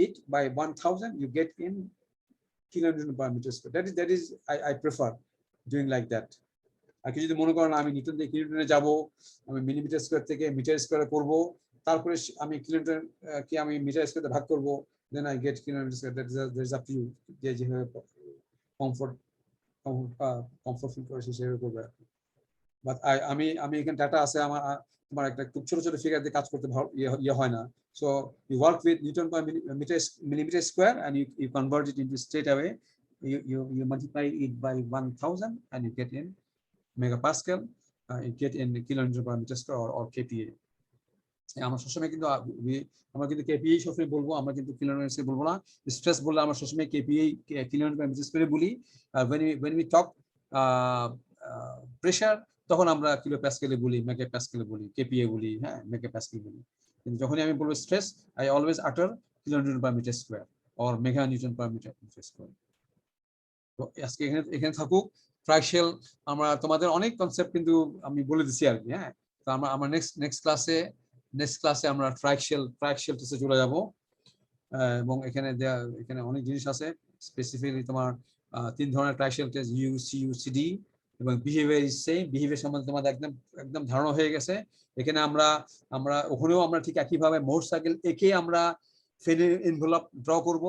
[SPEAKER 1] it by 1000, you get in kilonewton per meter square. That is I prefer doing like that. আর কি যদি মনে করেন আমি নিউটন থেকে কিলোমিটারে যাব, আমি মিলিমিটার স্কয়ার থেকে মিটার স্কয়ারে করব, তারপরে আমি কিলোমিটার কি আমি মিটার স্কয়ারে ভাগ করব, then I get kilometer square. That is up to you. যে যেভাবে কমফর্ট ফিল করে সেভাবে করবে। বাট আমি এখানে ডাটা আছে আমার, তোমার একটা খুব ছোট ছোট ফিগার দিয়ে কাজ করতে ইয়ে হয় না। So you work with newton per millimetre square and you convert it into straight away. You multiply it by 1000 and you get in megapascal, you get in kilonewton per meter square or kPa. আমরা সবসময় কিন্তু আমরা কিন্তু kPa সবসময় বলবো, আমরা কিন্তু কিলোমিটার বলবো না। স্ট্রেস বললে আমরা সবসময় kPa কিলোমিটার পার মিটার স্কয়ারে বলি। when we talk প্রেসার, তখন আমরা কিলো প্যাসকেলে বলি, মেগা প্যাসকেলে বলি, kPa বলি, হ্যাঁ মেগা প্যাসকেল বলি। কিন্তু যখনই আমি বলবো stress, I always utter kilonewton per metre square or mega newton per metre square. তো আজকে এখানে থাকুক ট্রাইশেল। আমরা তোমাদের অনেক কনসেপ্ট কিন্তু আমি বলে দিচ্ছি আর কি, হ্যাঁ। তো আমরা নেক্সট ক্লাসে আমরা ট্রাইশেল টেস্টে চলে যাব, এবং এখানে অনেক জিনিস আছে। স্পেসিফিকলি তোমার 3 ধরনের triaxial test, U, C, U, C, D, এবং বিহেভিয়ার ইজ সেম। বিহেভিয়ার সম্বন্ধে তোমাদের একদম ধারণা হয়ে গেছে। এখানে আমরা ওখানেও আমরা ঠিক একইভাবে মোহর সার্কেল একে আমরা ফেনের এনভেলপ ড্র করব।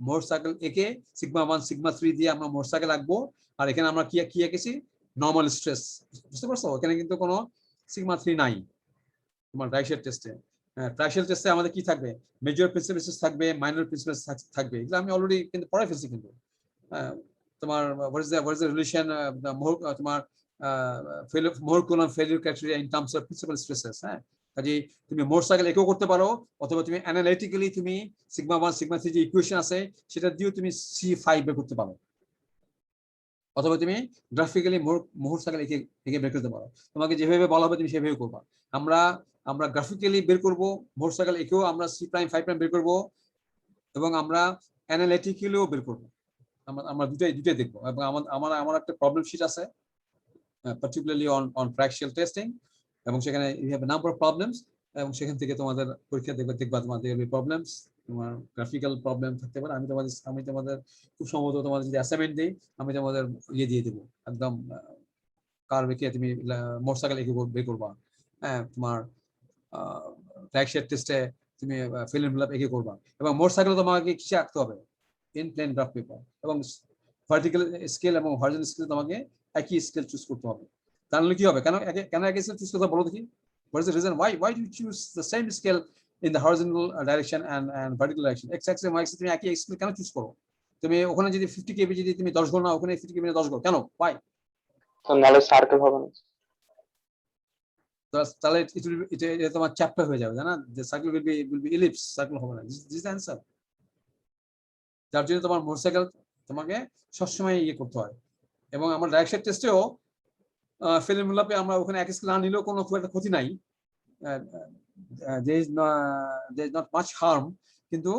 [SPEAKER 1] মোহর সার্কেল একে সিগমা 1 সিগমা 3 দিয়ে আমরা মোহর সার্কেল আঁকবো। আর এখানে আমরা কি এঁকেছি, নরমাল স্ট্রেস, বুঝতে পারছো? এখানে কিন্তু কোনো সিগমা 3 নাই তোমার ট্রাইশেল টেস্টে। ট্রাইশেল টেস্টে আমাদের কি থাকবে, মেজর প্রিন্সিপাল থাকবে, মাইনর প্রিন্সিপাল থাকবে। এগুলো আমি অলরেডি কিন্তু পড়াই ফেলছি কিন্তু। তোমার what is the relation তোমার Mohr Coulomb failure criteria in terms of principal stresses. হ্যাঁ, কাজে তুমি মোহর সার্কেল একেও করতে পারো, অথবা তুমি অ্যানালিটিক্যালি তুমি সিগমা 1 সিগমা 3 যে ইকুয়েশন আছে সেটা দিয়েও তুমি C5 বের করতে পারো, অথবা তুমি গ্রাফিক্যালি মোহর সার্কেল একে বের করতে পারো। তোমাকে যেভাবে বলা হবে তুমি সেভাবে করবা। আমরা গ্রাফিক্যালি বের করব মোহর সার্কেল একেও, আমরা C', 5' বের করব, এবং আমরা অ্যানালিটিক্যালিও বের করব। আমরা দুটাই দেখবো। এবং আমার একটা প্রবলেম শিট আছে, particularly on fractional testing, এবং সেখানে you have a number of problems, এবং সেখান থেকে তোমাদের পরীক্ষা দেখবা তোমাদের প্রবলেমস, তোমার গ্রাফিক্যাল প্রবলেম থাকতে পারে। আমি তোমাদের খুব সম্ভবত তোমাদের যদি অ্যাসাইনমেন্ট দিই, আমি তোমাদের দিয়ে দেবো একদম কার্ভ এঁকে তুমি মোহর সার্কেল এঁকে বের করবা। হ্যাঁ, তোমার ফ্র্যাকচার টেস্টে তুমি ফিল্ম ল্যাব এঁকে করবা, এবং মোহর সার্কেল তোমাকে কিসে আঁকতে হবে, ইন প্লেন গ্রাফ পেপার, এবং ভার্টিক্যাল স্কেল এবং হরিজন্টাল স্কেল তোমাকে একই স্কেল চুজ করতে হবে। তাহলে কি হবে, কেন একই স্কেল চুজ করতে বলো দেখি? What is the reason why do you choose the same scale in the horizontal direction and vertical direction? X axis and y axis তুমি একই স্কেল কেন চুজ করো? তুমি ওখানে যদি 50 kb যদি তুমি 10 গো না, ওখানে 50 kb 10 গো কেন? Why?
[SPEAKER 6] তো নালে সার্কেল হবে না।
[SPEAKER 1] তাহলে এটা তোমার চ্যাপ্টার হয়ে যাবে, জানা? The circle will be ellipse, circle হবে না। This is the answer. যার জন্য তোমার মোহর সার্কেল তোমাকে সবসময় ইয়ে করতে হয়। এবং আমার ডাইরেকশন টেস্টেও ফিল্ম ল্যাবে আমরা ওখানে এক স্কেল না নিলেও কোনো খুব একটা ক্ষতি নাই, there is not much harm, কিন্তু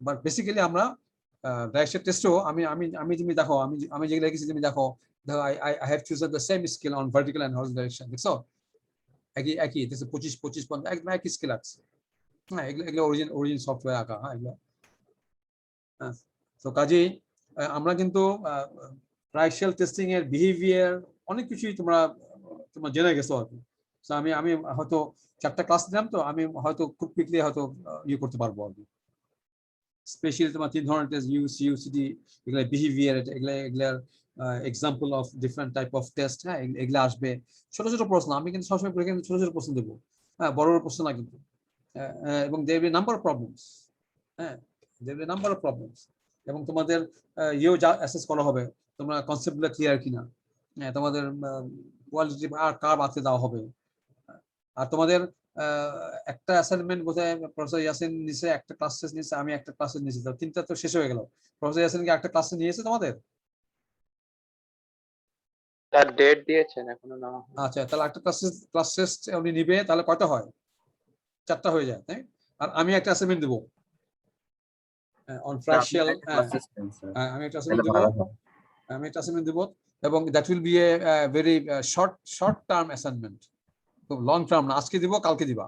[SPEAKER 1] বাট বেসিক্যালি আমরা ডাইরেকশন টেস্টেও আমি তুমি দেখো, আমি যেগুলো লিখেছি তুমি দেখো, I have chosen the same scale on vertical and horizontal direction, দেখছো? একই 25 একদম একই স্কেল আছে। হ্যাঁ, এগুলো অরিজিন সফটওয়্যার আঁকা। হ্যাঁ, এগুলো তো কাজেই আমরা কিন্তু ট্রাইশেল টেস্টিং এর বিহেভিয়ার অনেক কিছুই তোমরা জেনে গেছো আর কি। তো আমি হয়তো 4টা ক্লাস দিলাম, তো আমি হয়তো খুব কুইকলি হয়তো ইয়ে করতে পারবো আর কি। স্পেশালি তোমার 3 ধরনের test, U, C, U, C, D, এগুলা বিহেভিয়ার, এগুলার example of different type of test. হ্যাঁ, এগুলা আসবে ছোট ছোট প্রশ্ন। আমি কিন্তু সবসময় পরীক্ষায় ছোট ছোট প্রশ্ন দেবো, হ্যাঁ, বড় প্রশ্ন না কিন্তু। এবং there will be number of problems, হ্যাঁ, there will be number of problems, এবং তোমাদের ইয়েও যা অ্যাসেস করা হবে তোমরা কনসেপ্টগুলো ক্লিয়ার কিনা, তোমাদের কোয়ালিটি আর কার বাড়তে দেওয়া হবে। আর তোমাদের একটা অ্যাসাইনমেন্ট বোধহয় প্রফেসর ইয়াসিন নিচে একটা ক্লাস টেস্ট নিয়েছে, আমি একটা ক্লাস নিয়েছি, তো 3টা তো শেষ হয়ে গেল। প্রফেসর ইয়াসিন কি একটা ক্লাস নিয়েছে তোমাদের?
[SPEAKER 6] তার ডেট দিয়েছেন এখনো না।
[SPEAKER 1] আচ্ছা, তাহলে একটা ক্লাস টেস্ট উনি নিবে, তাহলে কয়টা হয়? 4টা হয়ে যায়, তাই? আর আমি একটা অ্যাসাইনমেন্ট দেবো অন ফ্র্যাকশনাল, আমি একটা অ্যাসাইনমেন্ট দেবো, এবং that will B a very short term assignment, খুব লং টার্ম না, আজকে দিব কালকে দিবা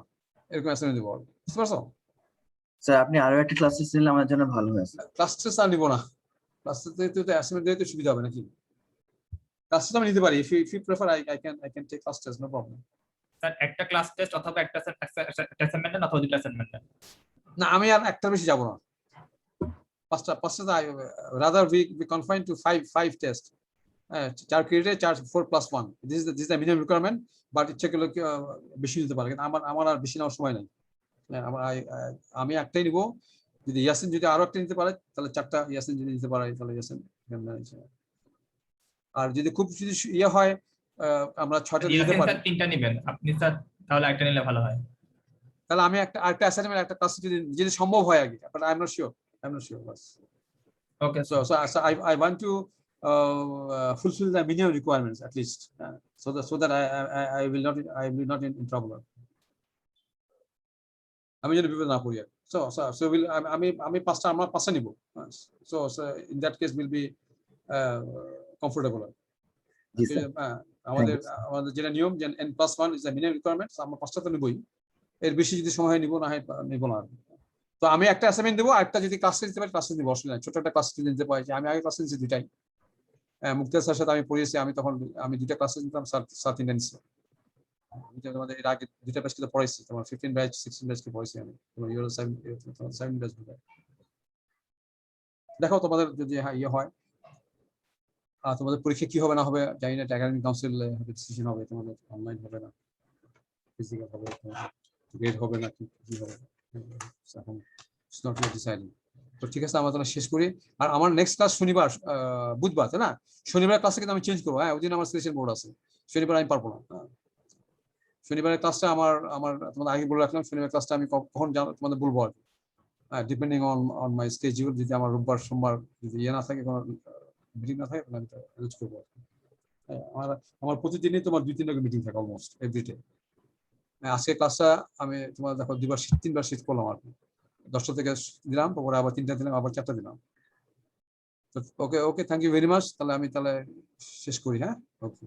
[SPEAKER 1] এরকম অ্যাসাইনমেন্ট দিব, বুঝতে পারছো?
[SPEAKER 10] স্যার আপনি আরো একটা ক্লাস টেস্ট নিলে আমার জন্য ভালো হয় স্যার।
[SPEAKER 1] ক্লাস টেস্ট আর নিব না, ক্লাস টেস্ট তো অ্যাসাইনমেন্ট দিতে সুবিধা হবে নাকি? ক্লাস টেস্ট আমি নিতে পারি, if you prefer I can take class test, no problem.
[SPEAKER 11] Sir একটা ক্লাস টেস্ট অথবা একটা অ্যাসাইনমেন্ট অথবা দুটো অ্যাসাইনমেন্ট।
[SPEAKER 1] না আমি আর একটার বেশি যাব না, পাঁচটা rather be confine to five test, 4 ক্রেডিটে 4+1, this is the minimum requirement, but ইচ্ছা করলে বেশি নিতে পারে, কিন্তু আমার আর বেশি নেওয়ার সময় নাই। আমি একটাই নিব, যদি ইয়াসিন যদি আরো একটা নিতে পারে তাহলে 4টা, ইয়াসিন যদি নিতে পারে তাহলে ইয়াসিন, আর যদি খুব যদি ইয়ে হয় আমরা 6টা নিতে পারি,
[SPEAKER 11] স্যার 3টা নেবেন আপনি স্যার, তাহলে একটা নিলে ভালো হয়।
[SPEAKER 1] তাহলে আমি একটা অ্যাসাইনমেন্ট একটা ক্লাস যদি সম্ভব হয় আগে, but I am not sure bus.
[SPEAKER 11] Okay
[SPEAKER 1] So I want to fulfill the minimum requirements at least, so that I will not in trouble. আমি যদি বিপদ না পড়ি। So will আমি পাঁচটা নিব। So in that case will be comfortable.
[SPEAKER 10] G sir.
[SPEAKER 1] আমাদের যেটা নিয়ম যে n+1 is the minimum requirement, আমরা পাঁচটা তো নিবই, এর বেশি যদি সময় নিব না হয় নিব না। তো আমি একটা অ্যাসাইনমেন্ট দেবো, একটা যদি ক্লাসে দিতে পারি ক্লাসে দিব, অসুবিধা নেই, ছোট একটা ক্লাস দিতে পারি। আমি আগে ক্লাসে নিয়েছি দুটাই, মুক্তার স্যারের সাথে আমি পড়িয়েছি, আমি দুটা ক্লাসে নিতাম, স্যার 3টা নিচ্ছে। তোমাদের এর আগে দুটা ব্যাচকে তো পড়াইছি, তোমার 15 ব্যাচ 16 ব্যাচকে পড়াইছি আমি, তোমার ইউরো 7 ব্যাচ দুটো। দেখো তোমাদের যদি ইয়ে হয়, আর তোমাদের পরীক্ষা কি হবে না হবে জানি না, একাডেমিক কাউন্সিল ডিসিশন হবে, তোমাদের অনলাইন হবে না ফিজিক্যাল হবে, গ্রেড হবে না কি হবে এখন, ইটস নট ইয়েট ডিসাইডিং। তো ঠিক আছে আমরা তাহলে শেষ করি। আর আমার নেক্সট ক্লাস শনিবার, বুধবার, তাই না? শনিবার ক্লাসে কিন্তু আমি চেঞ্জ করবো, ওই দিন আমার সিলেকশন বোর্ড আছে, শনিবার আমি পারবো না। শনিবারের ক্লাসটা আমার তোমাদের আগে বলে রাখলাম, শনিবার ক্লাসটা আমি কখন তোমাদের বলবো আর কি, ডিপেন্ডিং অন মাই স্কেডিউল। যদি আমার রোববার সোমবার যদি ইয়ে না থাকে, কোনো মিটিং না থাকে, তাহলে আমি অ্যারেঞ্জ করবো। আমার প্রতিদিনই তোমার 2-3টা মিটিং থাকে অলমোস্ট এভরিডে। আজকে ক্লাসটা আমি তোমার দেখো 3বার শিফট করলাম আর কি, 10টা থেকে দিলাম, তারপরে আবার 3টা দিলাম, আবার 4টা দিলাম। Okay thank you very much. তাহলে আমি শেষ করি। হ্যাঁ, ওকে।